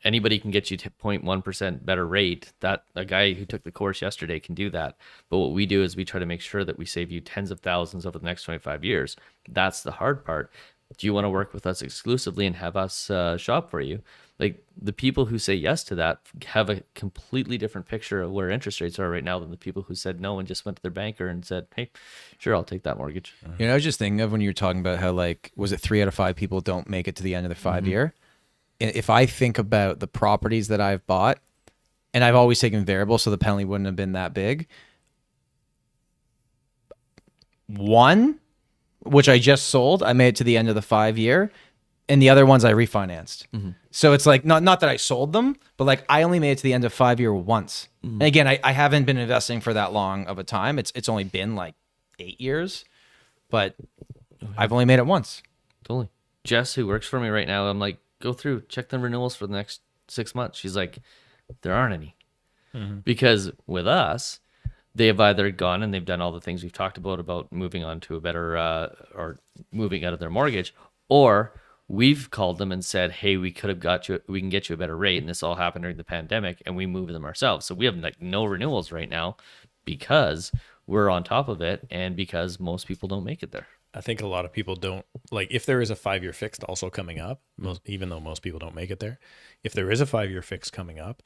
anybody can get you to 0.1% better rate. That a guy who took the course yesterday can do that. But what we do is we try to make sure that we save you tens of thousands over the next 25 years. That's the hard part. Do you want to work with us exclusively and have us shop for you? Like, the people who say yes to that have a completely different picture of where interest rates are right now than the people who said no and just went to their banker and said, hey, sure, I'll take that mortgage. I was just thinking of when you were talking about how, like, was it 3 out of 5 people don't make it to the end of the 5-year? If I think about the properties that I've bought, and I've always taken variable, so the penalty wouldn't have been that big. One, which I just sold, I made it to the end of the 5-year, and the other ones I refinanced. So it's like, not that I sold them, but like I only made it to the end of 5-year once. And again, I haven't been investing for that long of a time. It's only been like 8 years, but I've only made it once. Totally. Jess, who works for me right now, I'm like, go through, check the renewals for the next 6 months. She's like, there aren't any. Because with us, they have either gone and they've done all the things we've talked about moving on to a better, or moving out of their mortgage, or we've called them and said, hey, we can get you a better rate. And this all happened during the pandemic, and we moved them ourselves. So we have like no renewals right now because we're on top of it and because most people don't make it there. I think a lot of people don't, like, if there is a 5-year fixed also coming up, even though most people don't make it there, if there is a 5-year fixed coming up,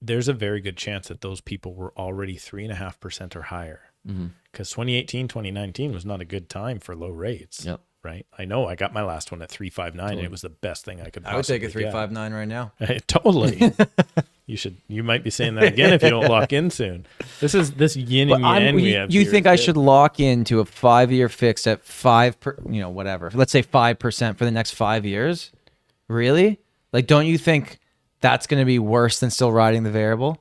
there's a very good chance that those people were already 3.5% or higher. Because 2018, 2019 was not a good time for low rates. Yep. right? I know I got my last one at 359 and it was the best thing I could possibly I would take a get. 359 right now. Totally. You might be saying that again if you don't lock in soon. This yin and yang we have. You here think is I good. should lock into a 5-year fixed at 5%, whatever. Let's say 5% for the next 5 years? Really? Like, don't you think that's going to be worse than still riding the variable?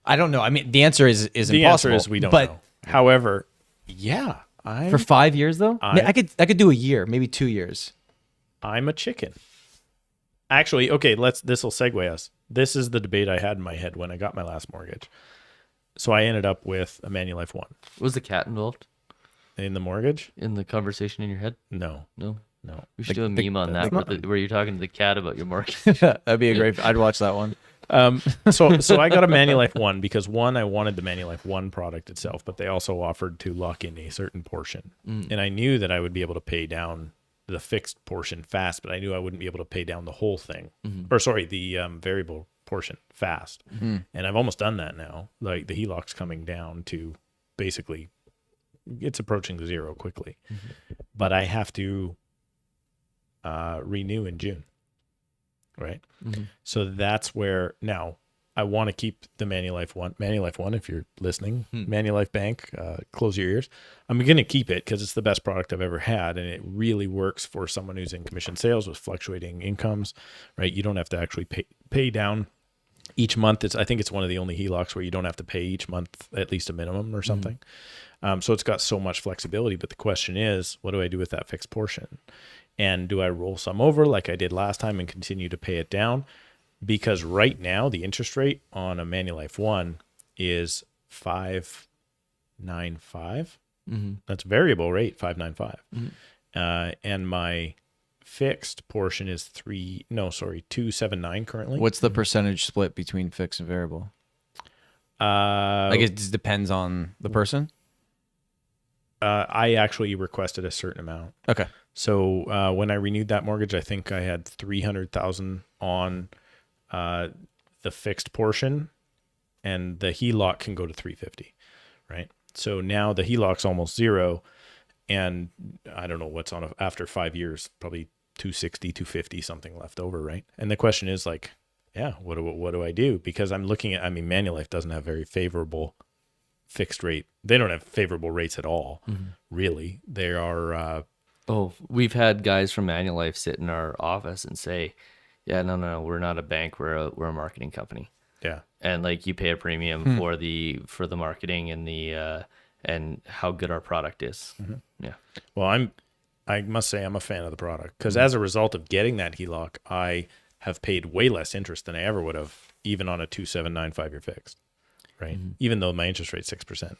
I don't know. I mean, the answer is The impossible. answer is we don't know. However, yeah, For 5 years though, I could do a year, maybe 2 years. I'm a chicken. Actually, okay, this will segue us. This is the debate I had in my head when I got my last mortgage. So I ended up with a Manulife One. Was the cat involved In the mortgage? in the conversation in your head? No. No. No. We should do a meme on that where you're talking to the cat about your mortgage. That'd be a great. I'd watch that one. So I got a Manulife One because one, I wanted the Manulife One product itself, but they also offered to lock in a certain portion. And I knew that I would be able to pay down the fixed portion fast, but I knew I wouldn't be able to pay down the whole thing. Or sorry, the variable portion fast. And I've almost done that now. Like the HELOC's coming down to basically, it's approaching zero quickly. But I have to renew in June. Right. So that's where now I want to keep the Manulife One. Manulife One, if you're listening, Manulife Bank, close your ears. I'm going to keep it because it's the best product I've ever had. And it really works for someone who's in commission sales with fluctuating incomes, right? You don't have to actually pay down each month. I think it's one of the only HELOCs where you don't have to pay each month at least a minimum or something. So it's got so much flexibility. But the question is, what do I do with that fixed portion? And do I roll some over like I did last time and continue to pay it down? Because right now the interest rate on a Manulife One is 5.95. That's variable rate 5.95. And my fixed portion is 2.79 currently. What's the percentage split between fixed and variable? Like it just depends on the person. I actually requested a certain amount. Okay. So when I renewed that mortgage, I think I had 300,000 on the fixed portion, and the HELOC can go to 350, right? So now the HELOC's almost zero, and I don't know what's on after 5 years, probably 260, 250, something left over, right? And the question is like, yeah, what do I do? Because I'm looking at, Manulife doesn't have very favorable fixed rate. They don't have favorable rates at all, really. They are. We've had guys from Manulife sit in our office and say, "Yeah, no, we're not a bank. We're a marketing company." Yeah, and like you pay a premium for the marketing and the and how good our product is. Yeah. Well, I must say I'm a fan of the product because as a result of getting that HELOC, I have paid way less interest than I ever would have, even on a 2.79 5-year fixed. Right, even though my interest rate's 6% now.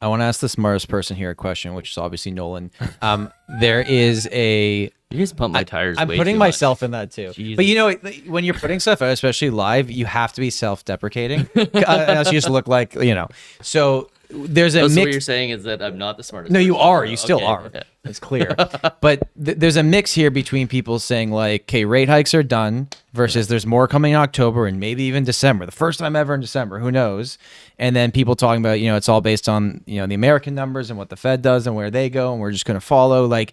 I want to ask the smartest person here a question, which is obviously Nolan. There is a. You guys pump my tires. I'm way putting too myself much. in that too. Jesus. But when you're putting stuff out, especially live, you have to be self-deprecating. Else you just look like So there's a So mix. what you're saying is that I'm not the smartest. No, you person. are. You still Okay, are. okay. It's clear. But there's a mix here between people saying like, okay, rate hikes are done versus there's more coming in October and maybe even December. The first time ever in December. Who knows? And then people talking about, it's all based on, the American numbers and what the Fed does and where they go. And we're just going to follow. Like,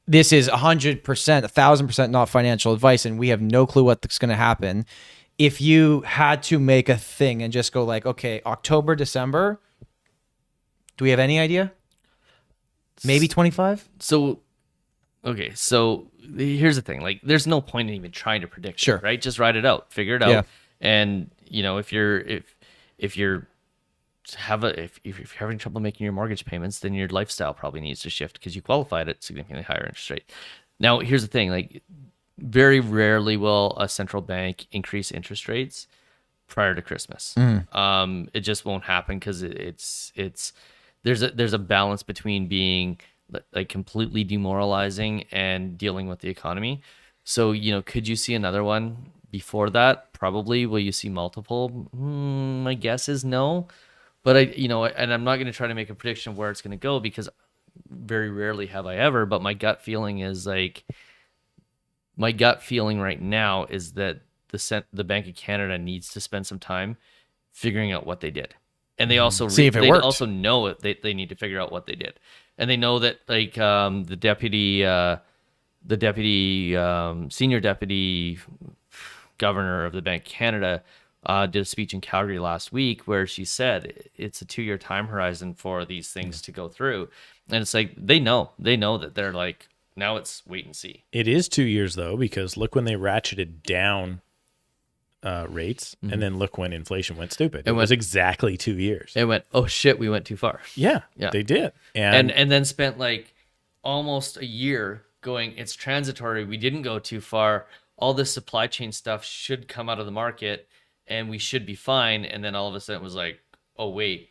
this is 100%, 1,000% not financial advice. And we have no clue what's going to happen. If you had to make a thing and just go like, okay, October, December, do we have any idea? Maybe 25? So here's the thing. Like, there's no point in even trying to predict. Sure. It, right? Just write it out, figure it out. Yeah. And if you're having trouble making your mortgage payments, then your lifestyle probably needs to shift because you qualified at significantly higher interest rate. Now, here's the thing. Like, very rarely will a central bank increase interest rates prior to Christmas. It just won't happen because there's a balance between being like completely demoralizing and dealing with the economy. So, could you see another one before that? Probably. Will you see multiple? My guess is no. But and I'm not going to try to make a prediction of where it's going to go because very rarely have I ever, but my gut feeling right now is that the Bank of Canada needs to spend some time figuring out what they did. And they also See if it worked. also know it. They need to figure out what they did. and they know that like senior deputy governor of the Bank of Canada did a speech in Calgary last week where she said it's a 2-year time horizon for these things to go through, and it's like they know that they're like, now it's wait and see. It is 2 years though, because look when they ratcheted down rates, and then look when inflation went stupid. It was exactly 2 years. It went, oh shit, we went too far. Yeah, they did, and then spent like almost a year going, it's transitory. We didn't go too far. All this supply chain stuff should come out of the market, and we should be fine. And then all of a sudden it was like, oh wait,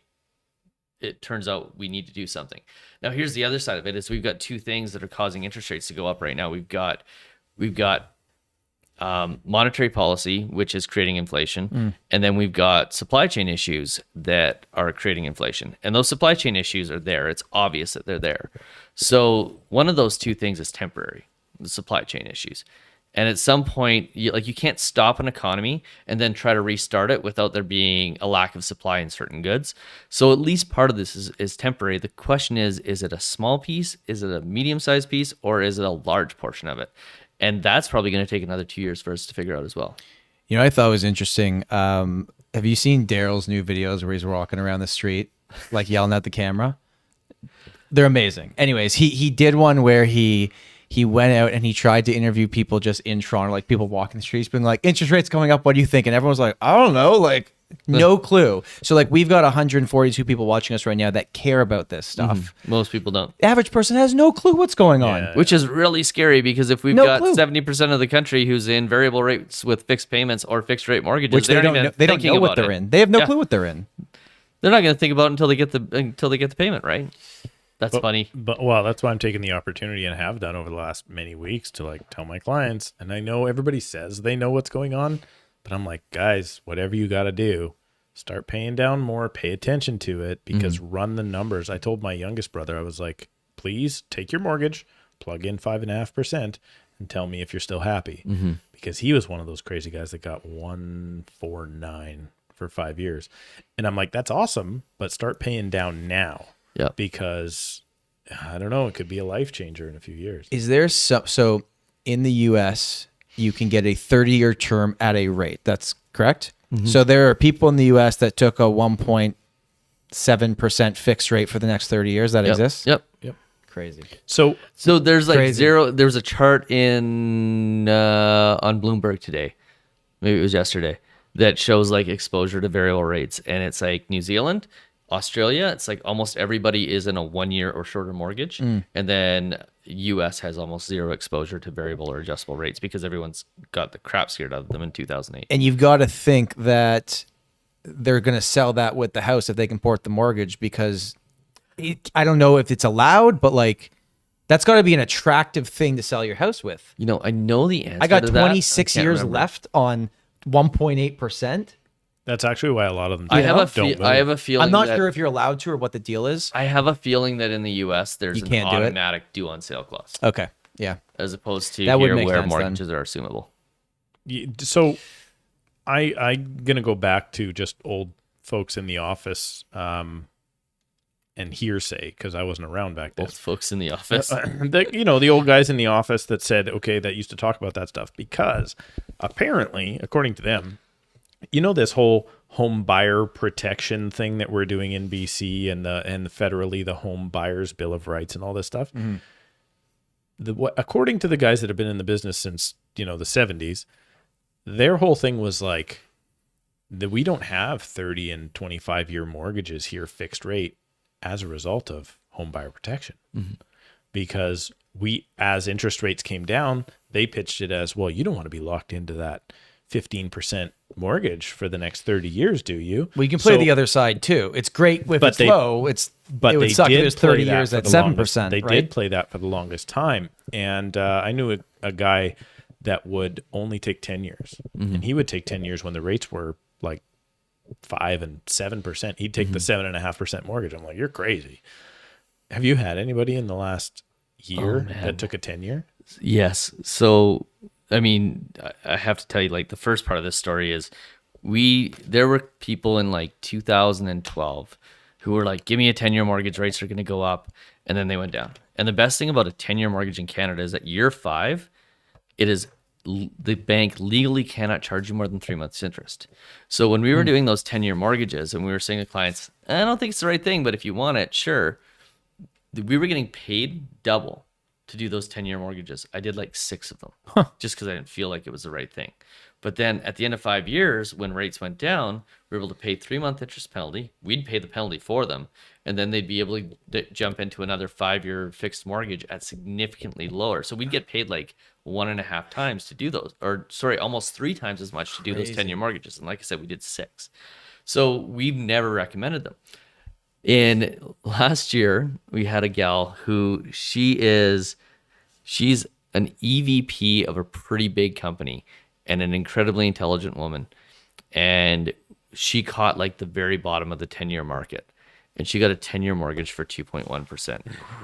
it turns out we need to do something. Now here's the other side of it: is we've got two things that are causing interest rates to go up right now. We've got monetary policy, which is creating inflation, and then we've got supply chain issues that are creating inflation. And those supply chain issues are there. It's obvious that they're there. So one of those two things is temporary, the supply chain issues. And at some point, you can't stop an economy and then try to restart it without there being a lack of supply in certain goods. So at least part of this is temporary. The question is it a small piece? Is it a medium-sized piece? Or is it a large portion of it? And that's probably going to take another 2 years for us to figure out as well. You know, I thought it was interesting. Have you seen Daryl's new videos where he's walking around the street, like yelling at the camera? They're amazing. Anyways, he did one where he went out and he tried to interview people just in Toronto, like people walking the streets, being like, interest rates coming up, what do you think? And everyone's like, I don't know, like no clue. So like we've got 142 people watching us right now that care about this stuff. Most people don't. The average person has no clue what's going on. Which is really scary, because if we've got 70% of the country who's in variable rates with fixed payments or fixed rate mortgages, Which they don't know what they're in. They have no clue what they're in. They're not going to think about it until they get the payment, right? That's funny. But that's why I'm taking the opportunity, and have done over the last many weeks, to like tell my clients. And I know everybody says they know what's going on, but I'm like, guys, whatever you got to do, start paying down more, pay attention to it, because run the numbers. I told my youngest brother, I was like, please take your mortgage, plug in 5.5%, and tell me if you're still happy, because he was one of those crazy guys that got 149 for 5 years. And I'm like, that's awesome, but start paying down now. Yeah, because I don't know, it could be a life changer in a few years. Is there so in the US you can get a 30-year term at a rate? That's correct. So there are people in the US that took a 1.7% fixed rate for the next 30 years. That exists. Yep. Crazy. So there's like Crazy. There's a chart in on Bloomberg today, maybe it was yesterday, that shows like exposure to variable rates, and it's like New Zealand, Australia, it's like almost everybody is in a 1 year or shorter mortgage. And then US has almost zero exposure to variable or adjustable rates, because everyone's got the crap scared out of them in 2008. And you've got to think that they're going to sell that with the house if they can port the mortgage, because I don't know if it's allowed, but like that's got to be an attractive thing to sell your house with. You know, I know the answer I got to that. 26 years left on 1.8%. that's actually why a lot of them I have a don't feeling I'm not that, sure if you're allowed to or what the deal is. I have a feeling that in the US there's an can't do it? automatic due on sale clause, Okay. Yeah. as opposed to That would here make where sense, mortgages are assumable. So I'm going to go back to just old folks in the office and hearsay, because I wasn't around back then. Both folks in the office. The old guys in the office that said, okay, that used to talk about that stuff, because apparently, according to them, this whole home buyer protection thing that we're doing in BC and federally, the Home Buyers Bill of Rights and all this stuff. According to the guys that have been in the business since, the 70s, their whole thing was like that we don't have 30 and 25-year mortgages here fixed rate as a result of home buyer protection. Because as interest rates came down, they pitched it as, well, you don't want to be locked into that 15% mortgage for the next 30 years, do you? We can play the other side too. It's great if it's low. It would suck if it was 30 years at 7%. They did play that for the longest time. And I knew a guy that would only take 10 years. And he would take 10 years when the rates were like 5 and 7%. He'd take the 7.5% mortgage. I'm like, you're crazy. Have you had anybody in the last year that took a 10-year? Yes. So, I mean, I have to tell you, like, the first part of this story is there were people in like 2012 who were like, give me a 10-year mortgage, rates are going to go up. and then they went down. And the best thing about a 10-year mortgage in Canada is at year 5, it is the bank legally cannot charge you more than 3 months interest. So when we were doing those 10-year mortgages and we were saying to clients, I don't think it's the right thing, but if you want it, sure. We were getting paid double to do those 10-year mortgages. I did like 6 of them just because I didn't feel like it was the right thing. But then at the end of 5 years, when rates went down, we were able to pay 3-month interest penalty. We'd pay the penalty for them. And then they'd be able to jump into another 5-year fixed mortgage at significantly lower. So we'd get paid like 1.5 times to do those, or sorry, almost 3 times as much to do those 10-year mortgages. And like I said, we did 6. So we've never recommended them. And last year we had a gal who she's an EVP of a pretty big company and an incredibly intelligent woman. And she caught like the very bottom of the 10-year market. And she got a 10-year mortgage for 2.1%.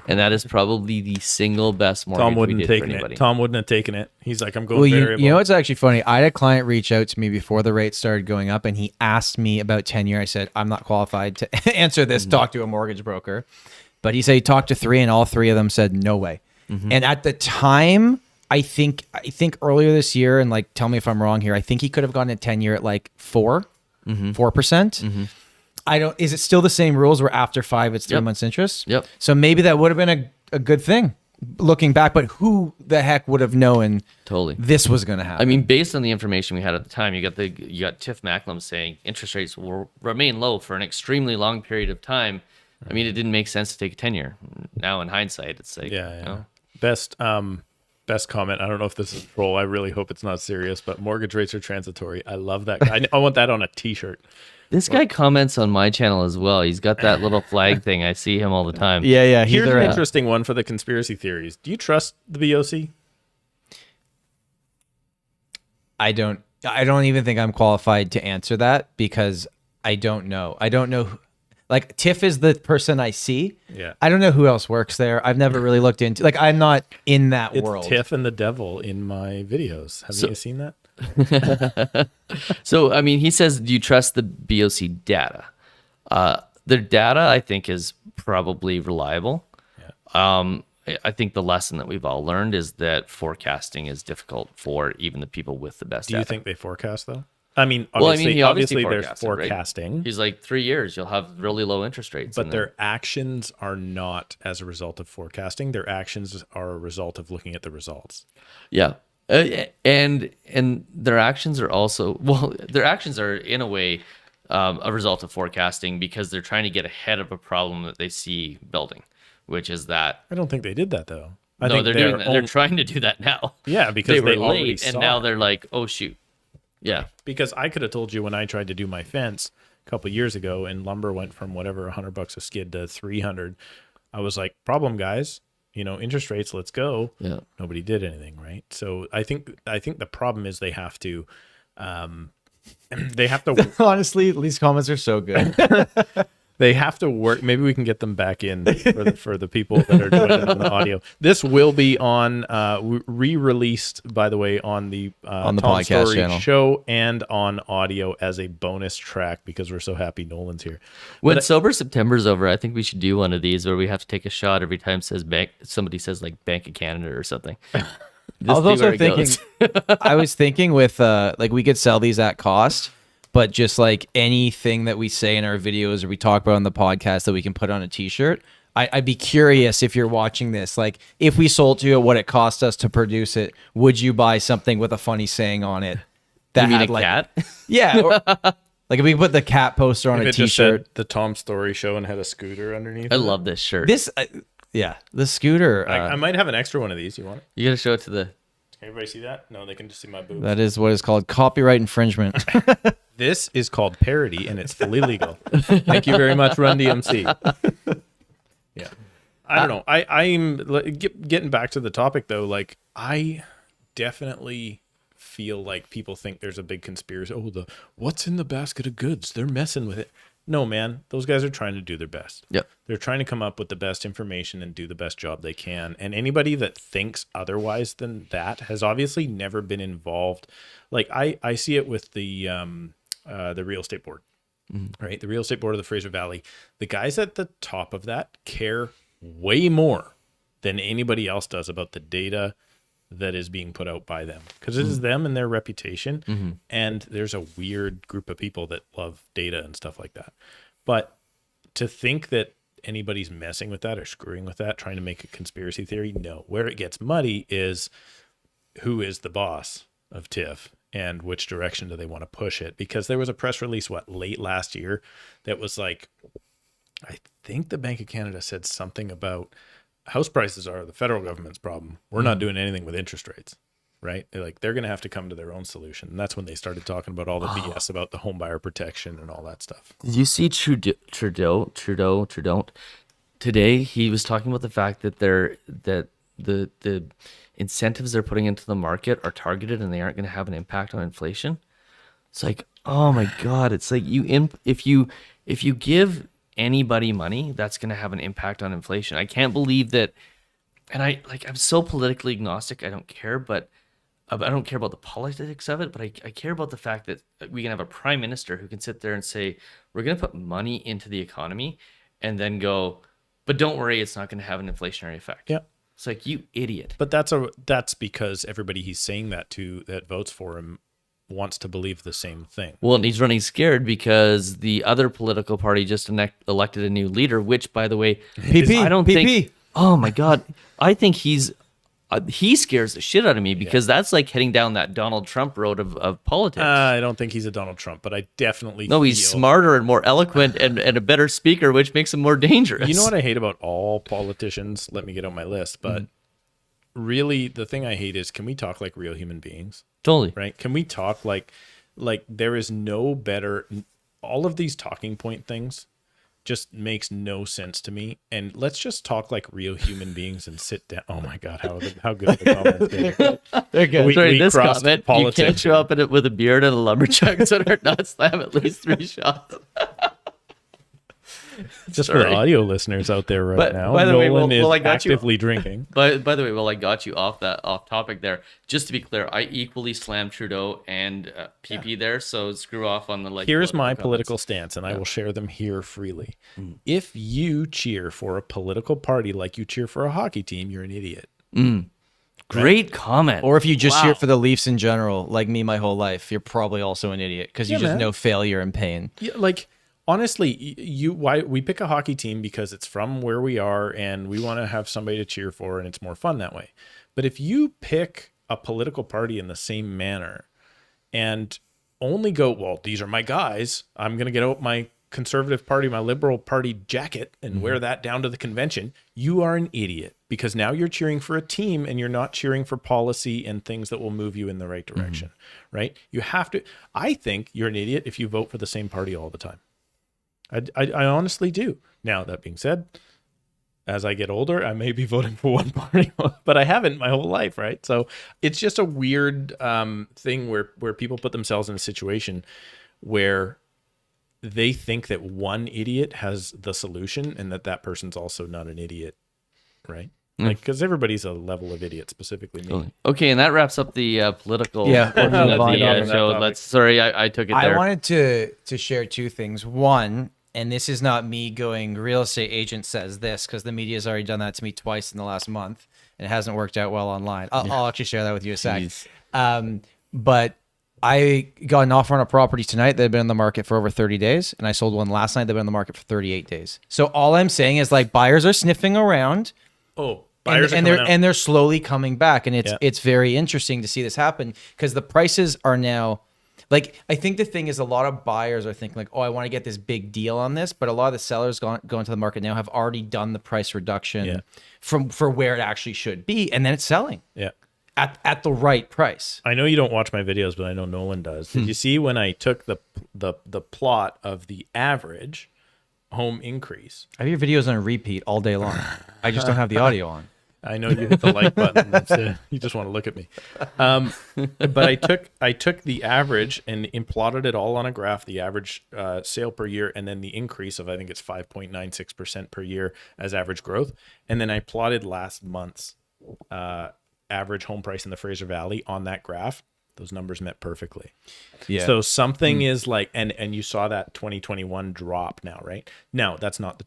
And that is probably the single best mortgage Tom wouldn't we have did for taken anybody. it. Tom wouldn't have taken it. He's like, I'm going Well, variable. you know what's actually funny? I had a client reach out to me before the rates started going up, and he asked me about 10-year. I said, I'm not qualified to answer this. Talk to a mortgage broker. But he said he talked to 3, and all 3 of them said, no way. And at the time, I think earlier this year, and like, tell me if I'm wrong here, I think he could have gotten a 10-year at like 4%. I don't. Is it still the same rules where after 5 it's 3 months interest? Yep. So maybe that would have been a good thing looking back. But who the heck would have known Totally. this was going to happen? I mean, based on the information we had at the time, you got Tiff Macklem saying interest rates will remain low for an extremely long period of time. I mean, it didn't make sense to take a 10-year. Now in hindsight, it's like, Yeah. Best comment. I don't know if this is a troll. I really hope it's not serious, but mortgage rates are transitory. I love that. I want that on a t-shirt. This guy comments on my channel as well. He's got that little flag thing. I see him all the time. yeah. Here's an interesting one for the conspiracy theories. Do you trust the BOC? I don't even think I'm qualified to answer that because I don't know. I don't know. Like Tiff is the person I see. Yeah. I don't know who else works there. I've never really looked into. Like I'm not in that It's world. Tiff and the devil in my videos. Have you seen that? So, I mean, he says, do you trust the BOC data? Their data, I think, is probably reliable. Yeah. I think the lesson that we've all learned is that forecasting is difficult for even the people with the best Do you data. think they forecast, though? I mean, Well, obviously, he obviously there's forecasted, right? forecasting. He's like 3 years, you'll have really low interest rates. But and then- their actions are not as a result of forecasting. Their actions are a result of looking at the results. Yeah. And their actions are also, well, their actions are in a way a result of forecasting because they're trying to get ahead of a problem that they see building, which is that. I don't think they did that, though. No, they're doing that. They're trying to do that now. Yeah, because they were already late and saw now it. they're like, oh, shoot. Yeah. Because I could have told you when I tried to do my fence a couple of years ago and lumber went from whatever $100 a skid to 300. I was like, problem, guys. Interest rates, let's go. Yeah. Nobody did anything, right? So I think the problem is they have to Honestly, these comments are so good. they have to work. Maybe we can get them back in for the people that are joining on the audio. This will be on re-released, by the way, on the Tom podcast Storey channel show and on audio as a bonus track because we're so happy Nolan's here. When Sober September's over, I think we should do one of these where we have to take a shot every time somebody says like Bank of Canada or something. I was also thinking, I was thinking with like we could sell these at cost, but just like anything that we say in our videos or we talk about on the podcast that we can put on a t-shirt. I'd be curious if you're watching this, like if we sold to you at what it cost us to produce it, would you buy something with a funny saying on it? You mean had, a like, cat? Yeah. Like if we put the cat poster on If a it just t-shirt. said the Tom Storey show and had a scooter underneath. I love this shirt. The scooter. I might have an extra one of these. You want it? You got to show it to the... Can everybody see that? No, they can just see my boobs. That is what is called copyright infringement. This is called parody, and it's fully legal. Thank you very much, Run DMC. Yeah, I don't know. I'm getting back to the topic though. Like, I definitely feel like people think there's a big conspiracy. Oh, what's in the basket of goods? They're messing with it. No, man, those guys are trying to do their best. Yep. They're trying to come up with the best information and do the best job they can. And anybody that thinks otherwise than that has obviously never been involved. Like I see it with the real estate board, right? The real estate board of the Fraser Valley. The guys at the top of that care way more than anybody else does about the data that is being put out by them, because it is them and their reputation. And there's a weird group of people that love data and stuff like that. But to think that anybody's messing with that or screwing with that, trying to make a conspiracy theory, no. Where it gets muddy is who is the boss of TIFF and which direction do they want to push it? Because there was a press release, late last year that was like, I think the Bank of Canada said something about house prices are the federal government's problem. We're not doing anything with interest rates, right? They're going to have to come to their own solution. And that's when they started talking about all the BS about the home buyer protection and all that stuff. Did you see Trudeau? Today, he was talking about the fact that the incentives they're putting into the market are targeted and they aren't going to have an impact on inflation. It's like, oh my God! It's like if you give anybody money, that's going to have an impact on inflation. I can't believe that. And I'm so politically agnostic. I don't care, but I don't care about the politics of it. But I care about the fact that we can have a prime minister who can sit there and say, we're going to put money into the economy, and then go, but don't worry, it's not going to have an inflationary effect. Yeah. It's like, you idiot. But that's because everybody he's saying that to that votes for him wants to believe the same thing. Well, and he's running scared because the other political party just elected a new leader, which, by the way, PP, I don't PP. think. Oh my God, I think he scares the shit out of me because that's like heading down that Donald Trump road of politics. I don't think he's a Donald Trump, but I definitely he's smarter and more eloquent and a better speaker, which makes him more dangerous. You know what I hate about all politicians? Let me get on my list, but really the thing I hate is, can we talk like real human beings? Totally. Right? Can we talk like there is no better, all of these talking point things just makes no sense to me. And let's just talk like real human beings and sit down. Oh my God, how good are the comments getting? They're good. Sorry, this crossed comment, politics. you can't show up in it with a beard and a lumberjack so they're not slam at least 3 shots. Just for the audio listeners out there right now, by the way, Nolan is I got you. actively drinking. By the way, I got you off topic there. Just to be clear, I equally slammed Trudeau and PP there, so screw off on the Here's my comments. political stance, and I will share them here freely. If you cheer for a political party like you cheer for a hockey team, you're an idiot. Great comment. Or if you just cheer for the Leafs in general, like me my whole life, you're probably also an idiot because you just know failure and pain. Yeah, like honestly, why we pick a hockey team because it's from where we are and we want to have somebody to cheer for and it's more fun that way. But if you pick a political party in the same manner and only go, well, these are my guys, I'm going to get out my conservative party, my liberal party jacket and wear that down to the convention, you are an idiot because now you're cheering for a team and you're not cheering for policy and things that will move you in the right direction, right? You have to, I think you're an idiot if you vote for the same party all the time. I honestly do. Now, that being said, as I get older, I may be voting for one party, but I haven't my whole life, right? So it's just a weird thing where people put themselves in a situation where they think that one idiot has the solution and that person's also not an idiot, right? Like, because everybody's a level of idiot, specifically me. Okay, and that wraps up the political Yeah, portion of move on. the show. Sorry, I took it there. I wanted to share 2 things. One, and this is not me going, real estate agent says this, because the media has already done that to me twice in the last month, and it hasn't worked out well online. I'll actually share that with you in a sec. But I got an offer on a property tonight that had been on the market for over 30 days, and I sold one last night that had been on the market for 38 days. So all I'm saying is, like, buyers are sniffing around. Oh, buyers and they're slowly coming back, and it's very interesting to see this happen because the prices are now. Like, I think the thing is a lot of buyers are thinking like, oh, I want to get this big deal on this. But a lot of the sellers going to the market now have already done the price reduction for where it actually should be. And then it's selling at the right price. I know you don't watch my videos, but I know Nolan does. Did you see when I took the plot of the average home increase? I have your videos on repeat all day long. I just don't have the audio on. I know you hit the like button. That's it. You just want to look at me. But I took the average and plotted it all on a graph, the average sale per year, and then the increase of, I think it's 5.96% per year as average growth. And then I plotted last month's average home price in the Fraser Valley on that graph. Those numbers met perfectly. Yeah. So something is like, and you saw that 2021 drop now, right? Now, that's not the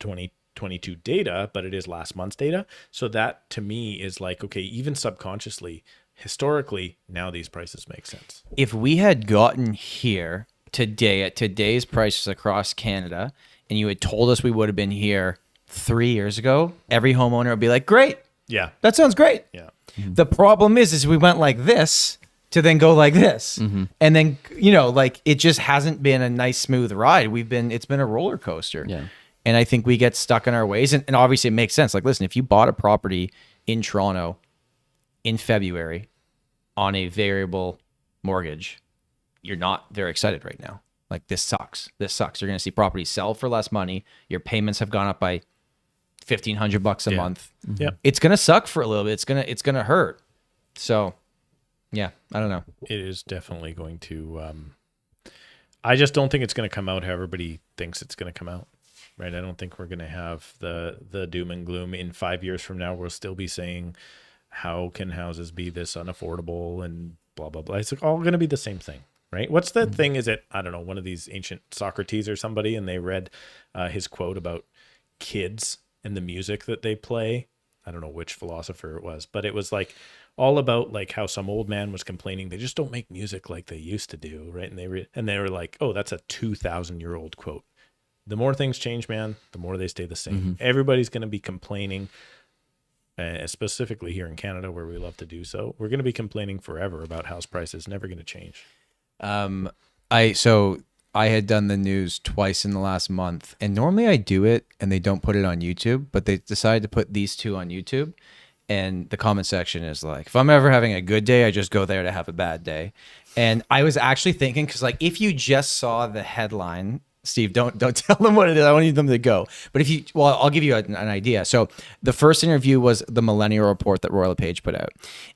2022 data, but it is last month's data. So that to me is like, okay, even subconsciously, historically, now these prices make sense. If we had gotten here today at today's prices across Canada, and you had told us we would have been here 3 years ago, every homeowner would be like, great, Yeah. that sounds great. Yeah. The problem is we went like this to then go like this. And then, like it just hasn't been a nice, smooth ride. It's been a roller coaster. Yeah. And I think we get stuck in our ways. And obviously it makes sense. Like, listen, if you bought a property in Toronto in February on a variable mortgage, you're not very excited right now. Like, this sucks. This sucks. You're going to see properties sell for less money. Your payments have gone up by $1,500 a month. Yeah. It's going to suck for a little bit. It's going to hurt. So, yeah, I don't know. It is definitely going to, I just don't think it's going to come out how everybody thinks it's going to come out. Right. I don't think we're going to have the doom and gloom in 5 years from now. We'll still be saying, how can houses be this unaffordable and blah, blah, blah. It's all going to be the same thing. Right. What's that thing? Is it, I don't know, one of these ancient Socrates or somebody, and they read his quote about kids and the music that they play. I don't know which philosopher it was, but it was like all about like how some old man was complaining they just don't make music like they used to do. Right. And they were like, oh, that's a 2,000-year-old quote. The more things change, man, the more they stay the same. Everybody's going to be complaining, specifically here in Canada where we love to do so. We're going to be complaining forever about house prices. Never going to change. I had done the news twice in the last month, and normally I do it and they don't put it on YouTube, but they decided to put these two on YouTube. And the comment section is like, if I'm ever having a good day, I just go there to have a bad day. And I was actually thinking, because like if you just saw the headline, Steve, don't tell them what it is. I want them to go. But I'll give you an idea. So the first interview was the Millennial Report that Royal LePage put out.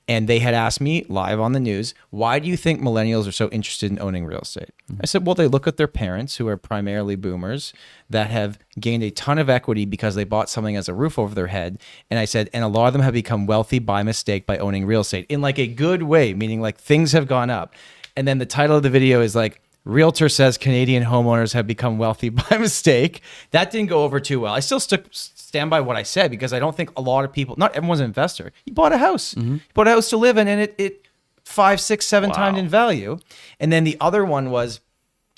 And they had asked me live on the news, why do you think millennials are so interested in owning real estate? I said, well, they look at their parents, who are primarily boomers, that have gained a ton of equity because they bought something as a roof over their head. And I said, and a lot of them have become wealthy by mistake by owning real estate in like a good way, meaning like things have gone up. And then the title of the video is like, Realtor says Canadian homeowners have become wealthy by mistake. That didn't go over too well. I still stand by what I said, because I don't think a lot of people, not everyone's an investor. You bought a house. You bought a house to live in, and it 5, 6, 7 times in value. And then the other one was,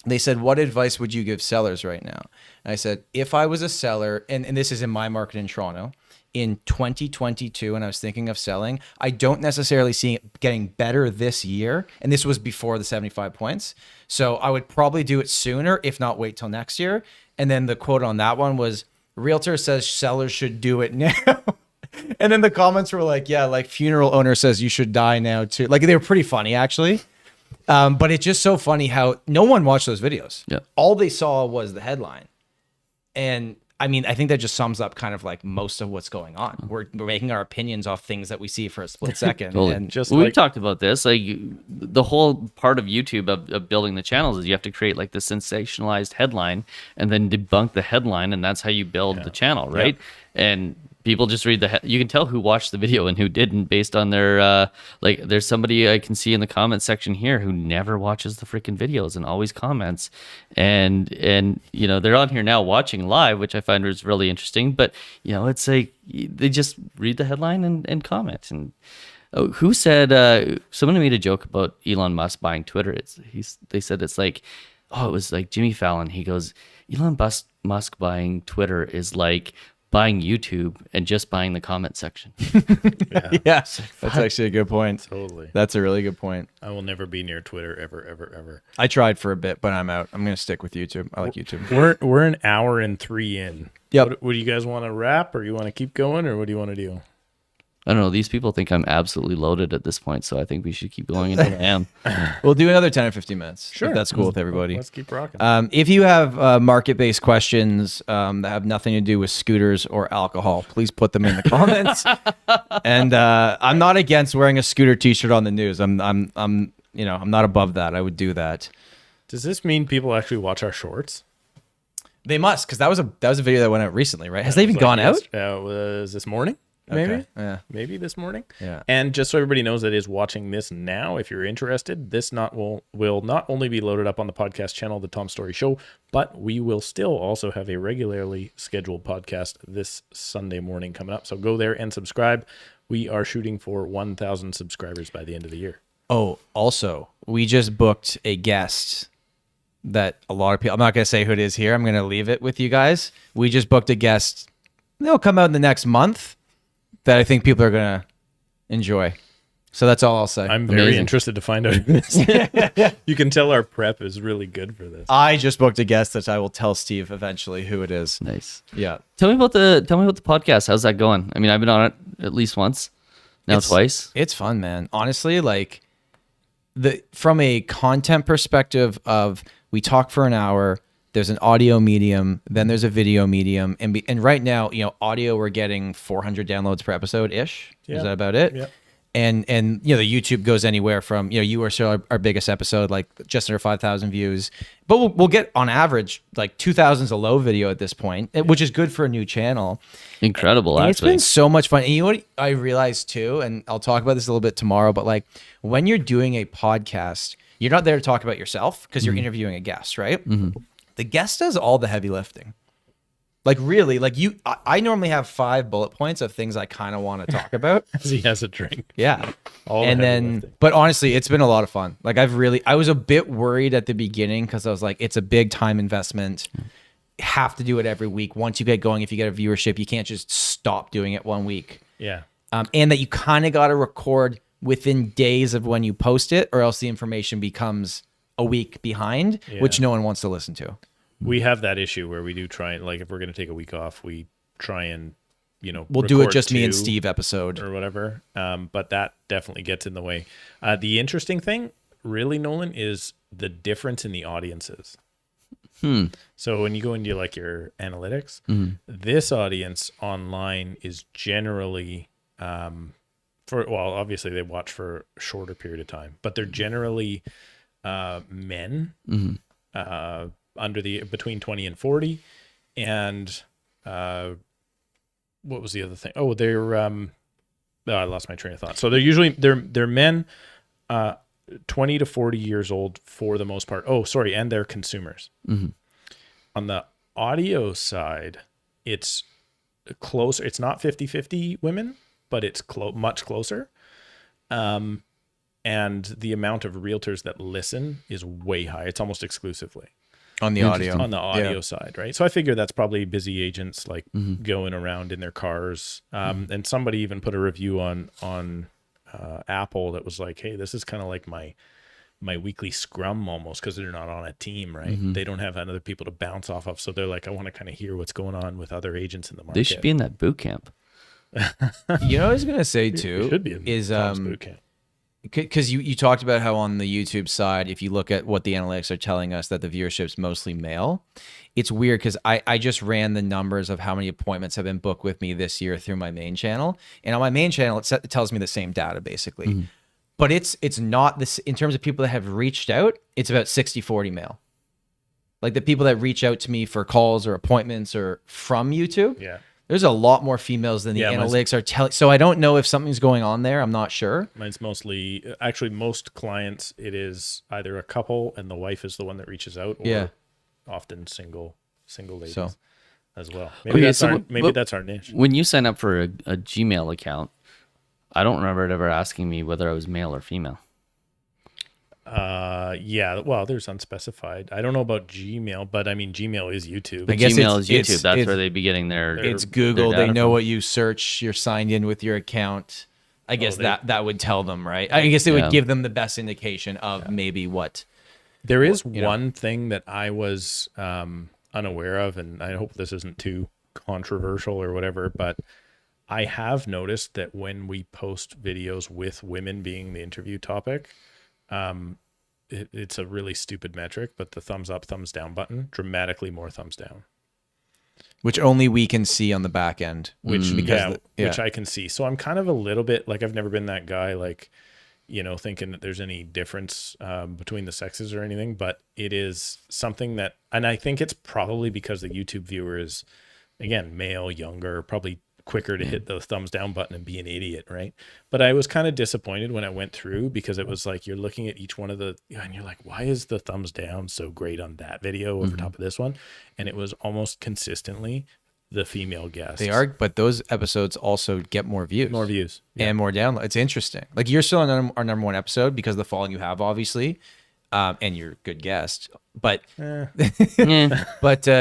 they said, what advice would you give sellers right now? And I said, if I was a seller, and this is in my market in Toronto, in 2022, and I was thinking of selling, I don't necessarily see it getting better this year. And this was before the 75 points. So I would probably do it sooner, if not wait till next year. And then the quote on that one was, Realtor says sellers should do it now. And then the comments were like, yeah, like funeral owner says you should die now too. Like, they were pretty funny, actually. But it's just so funny how no one watched those videos. Yeah. All they saw was the headline. And I mean, I think that just sums up kind of like most of what's going on. We're making our opinions off things that we see for a split second. Totally. And Just We've like, talked about this. Like, the whole part of YouTube of building the channels is you have to create like the sensationalized headline and then debunk the headline, and that's how you build the channel, right? And people just read you can tell who watched the video and who didn't based on their like, there's somebody I can see in the comment section here who never watches the freaking videos and always comments, and they're on here now watching live, which I find is really interesting. But it's like they just read the headline and comment. And who said someone made a joke about Elon Musk buying Twitter? They said it's like, it was like Jimmy Fallon. He goes, Elon Musk buying Twitter is like buying YouTube and just buying the comment section. yeah, that's actually a good point. Totally. That's a really good point. I will never be near Twitter ever, ever, ever. I tried for a bit, but I'm out. I'm going to stick with YouTube. I like YouTube. We're an hour and 3 in. Yep. What do you guys want to wrap, or you want to keep going, or what do you want to do? I don't know. These people think I'm absolutely loaded at this point, so I think we should keep going until I am. We'll do another 10 or 15 minutes. Sure. If that's cool with everybody. Let's keep rocking. If you have market-based questions that have nothing to do with scooters or alcohol, please put them in the comments. And I'm not against wearing a scooter T-shirt on the news. I'm not above that. I would do that. Does this mean people actually watch our shorts? They must, because that was a video that went out recently, right? Has they even gone out? Was this morning? maybe. Okay. Yeah. Maybe this morning. Yeah. And just so everybody knows that is watching this now, if you're interested, this will not only be loaded up on the podcast channel, The Tom Storey Show, but we will still also have a regularly scheduled podcast this Sunday morning coming up. So go there and subscribe. We are shooting for 1,000 subscribers by the end of the year. Oh, also, we just booked a guest that a lot of people, I'm not going to say who it is here. I'm going to leave it with you guys. We just booked a guest. They'll come out in the next month that I think people are going to enjoy. So that's all I'll say. I'm very Amazing. interested to find out who this is. You can tell our prep is really good for this. I just booked a guest that I will tell Steve eventually who it is. Nice. Yeah. Tell me about the podcast. How's that going? I mean, I've been on it at least once, now twice. It's fun, man. Honestly, like from a content perspective of we talk for an hour, there's an audio medium, then there's a video medium, and right now, audio we're getting 400 downloads per episode ish. Yeah. Is that about it? Yeah. And the YouTube goes anywhere from you were so our biggest episode like just under 5,000 views, but we'll get on average like 2,000 is a low video at this point, which is good for a new channel. Incredible, And it's actually. been so much fun. And you know what I realized too, and I'll talk about this a little bit tomorrow, but like when you're doing a podcast, you're not there to talk about yourself because you're interviewing a guest, right? The guest does all the heavy lifting. Like really, like I normally have 5 bullet points of things I kind of want to talk about. He has a drink. Yeah. All the And heavy then, lifting. but honestly, it's been a lot of fun. Like I was a bit worried at the beginning because I was like, it's a big time investment. Have to do it every week. Once you get going, if you get a viewership, you can't just stop doing it one week. Yeah. And that you kind of got to record within days of when you post it, or else the information becomes a week behind, which Yeah. no one wants to listen to. We have that issue where we do try and, like, if we're going to take a week off, we try and, We'll do it record just me and 2 Steve episode. or whatever. But that definitely gets in the way. The interesting thing, really, Nolan, is the difference in the audiences. So when you go into like your analytics, this audience online is generally obviously they watch for a shorter period of time, but they're generally men between 20 and 40. And what was the other thing? Oh, they're I lost my train of thought. So they're men 20 to 40 years old for the most part. Oh, sorry, and they're consumers. On the audio side, it's closer. It's not 50-50 women, but it's much closer. And the amount of realtors that listen is way high. It's almost exclusively On the audio. on the audio side, right? So I figure that's probably busy agents like going around in their cars. And somebody even put a review on Apple that was like, hey, this is kind of like my weekly scrum almost, because they're not on a team, right? They don't have other people to bounce off of. So they're like, I want to kind of hear what's going on with other agents in the market. They should be in that boot camp. You know what I was going to say too? Should be in is Tom's boot camp. because you talked about how on the YouTube side, if you look at what the analytics are telling us, that the viewership's mostly male. It's weird because I just ran the numbers of how many appointments have been booked with me this year through my main channel. And on my main channel, it tells me the same data basically. But it's not this in terms of people that have reached out, it's about 60-40 male. Like the people that reach out to me for calls or appointments or from YouTube. Yeah. There's a lot more females than the analytics are telling. So I don't know if something's going on there. I'm not sure. Mine's mostly, actually, most clients, it is either a couple and the wife is the one that reaches out, or often single ladies as well. Maybe that's our niche. When you sign up for a Gmail account, I don't remember it ever asking me whether I was male or female. Yeah, well, there's unspecified. I don't know about Gmail, but I mean, Gmail is YouTube. I guess Gmail is YouTube. it's- That's where they'd be getting their. It's their Google. They data know from. what you search. You're signed in with your account. I guess they- that would tell them, right? I guess it Yeah. would give them the best indication of maybe what. There is one thing that I was unaware of, and I hope this isn't too controversial or whatever, but I have noticed that when we post videos with women being the interview topic, it's a really stupid metric, but the thumbs up, thumbs down button, dramatically more thumbs down. Which only we can see on the back end. Which because which I can see. So I'm kind of a little bit like, I've never been that guy like, thinking that there's any difference between the sexes or anything, but it is something that, and I think it's probably because the YouTube viewer is, again, male, younger, probably quicker to hit the thumbs down button and be an idiot, right? But I was kind of disappointed when I went through, because it was like you're looking at each one of the, and you're like, why is the thumbs down so great on that video over top of this one? And it was almost consistently the female guests. They are, but those episodes also get more views. More views. And more downloads. It's interesting. Like, you're still on our number one episode because of the following you have, obviously, and you're a good guest. But, Yeah.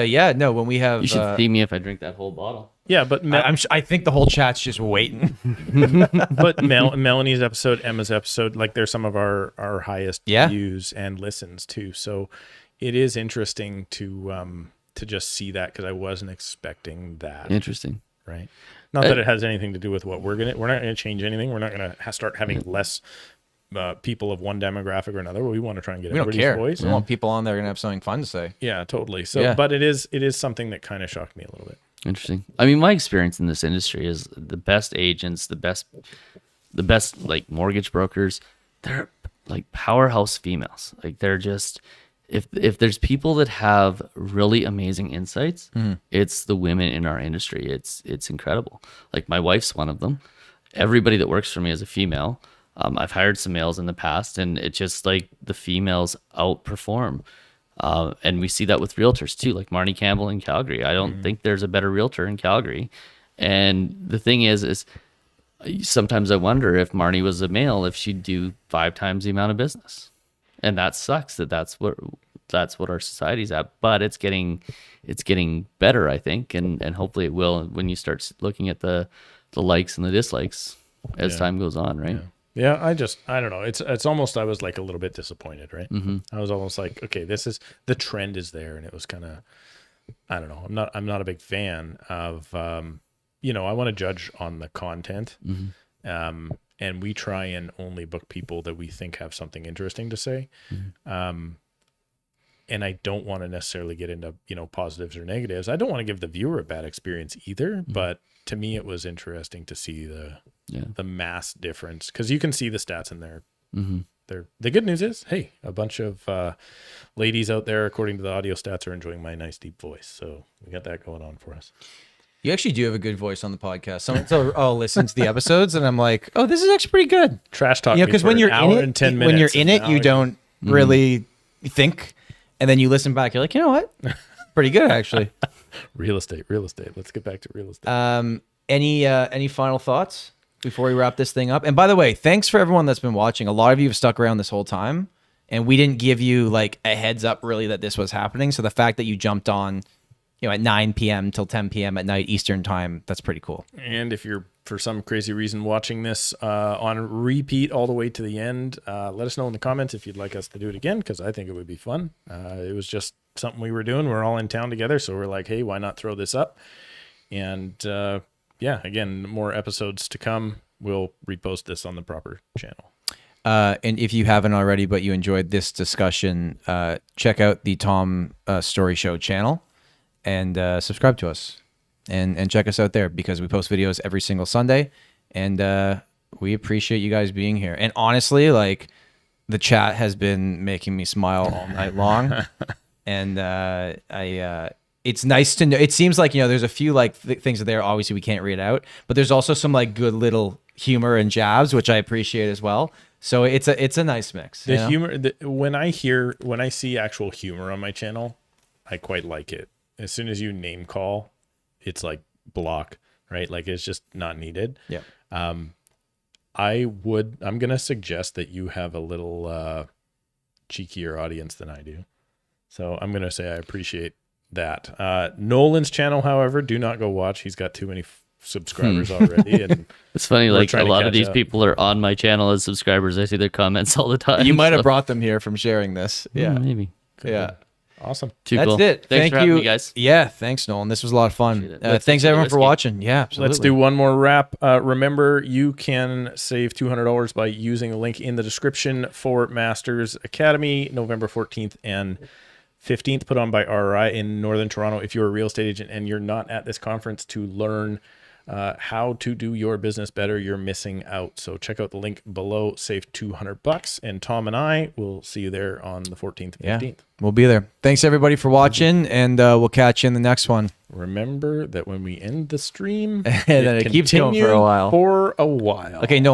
yeah, no, when we have, You should see me if I drink that whole bottle. Yeah, but I think the whole chat's just waiting. but Melanie's episode, Emma's episode, like they're some of our highest views and listens too. So it is interesting to just see that, because I wasn't expecting that. Interesting. Right. Not that it has anything to do with what we're not gonna change anything. We're not gonna start having less people of one demographic or another. We want to try and get everybody's voice. We want people on there going to have something fun to say. Yeah, totally. So, but it is something that kind of shocked me a little bit. Interesting. I mean, my experience in this industry is the best agents, the best like mortgage brokers, they're like powerhouse females. Like, they're just, if there's people that have really amazing insights, it's the women in our industry. It's incredible. Like, my wife's one of them. Everybody that works for me is a female. I've hired some males in the past, and it's just like the females outperform. And we see that with realtors too, like Marnie Campbell in Calgary. I don't think there's a better realtor in Calgary. And the thing is sometimes I wonder, if Marnie was a male, if she'd do 5 times the amount of business. And that sucks that's what our society's at. But it's getting better, I think, and hopefully it will when you start looking at the likes and the dislikes as time goes on, right? Yeah, I don't know. It's almost, I was like a little bit disappointed, right? I was almost like, okay, the trend is there, and it was kind of, I don't know. I'm not a big fan of, I want to judge on the content, and we try and only book people that we think have something interesting to say, and I don't want to necessarily get into positives or negatives. I don't want to give the viewer a bad experience either, but to me, it was interesting to see the mass difference, because you can see the stats in there. The good news is, hey, a bunch of ladies out there, according to the audio stats, are enjoying my nice deep voice. So we got that going on for us. You actually do have a good voice on the podcast. Someone I'll listen to the episodes, and I'm like, oh, this is actually pretty good. Trash talk. Because when you're in it, 10 minutes, when you're in it, you don't really think, and then you listen back, you're like, you know what? Pretty good, actually. Real estate. Let's get back to real estate. Any final thoughts before we wrap this thing up? And by the way, thanks for everyone that's been watching. A lot of you have stuck around this whole time, and we didn't give you like a heads up really that this was happening. So the fact that you jumped on, at 9 p.m. till 10 p.m. at night Eastern time, that's pretty cool. And if you're, for some crazy reason, watching this on repeat all the way to the end, let us know in the comments if you'd like us to do it again, because I think it would be fun. It was just something we were doing. We're all in town together, so we're like, hey, why not throw this up? And again, more episodes to come. We'll repost this on the proper channel. And if you haven't already, but you enjoyed this discussion, check out the Tom Story Show channel and subscribe to us and check us out there, because we post videos every single Sunday, and we appreciate you guys being here. And honestly, like, the chat has been making me smile all night long. And it's nice to know. It seems like, there's a few like things there. Obviously, we can't read out, but there's also some like good little humor and jabs, which I appreciate as well. So it's a nice mix. The humor. When I see actual humor on my channel, I quite like it. As soon as you name call, it's like block, right? Like, it's just not needed. Yeah. I'm gonna suggest that you have a little cheekier audience than I do. So I'm gonna say I appreciate that. Nolan's channel, however, do not go watch. He's got too many subscribers already. And it's funny, like a lot of these people are on my channel as subscribers. I see their comments all the time. You might have brought them here from sharing this. Yeah, maybe. Yeah. Awesome. That's cool. it. Thanks for having me, guys. Yeah, thanks, Nolan. This was a lot of fun. Thanks everyone for watching. Yeah, absolutely. Let's do one more wrap. Remember, you can save $200 by using the link in the description for Masters Academy, November 14th and 15th, put on by RRI in Northern Toronto. If you're a real estate agent and you're not at this conference to learn how to do your business better, you're missing out. So check out the link below, save $200, and Tom and I will see you there on the 14th and 15th. We'll be there. Thanks everybody for watching, and we'll catch you in the next one. remember that when we end the stream, And then it keeps going for a continues while. For a while. Okay, no.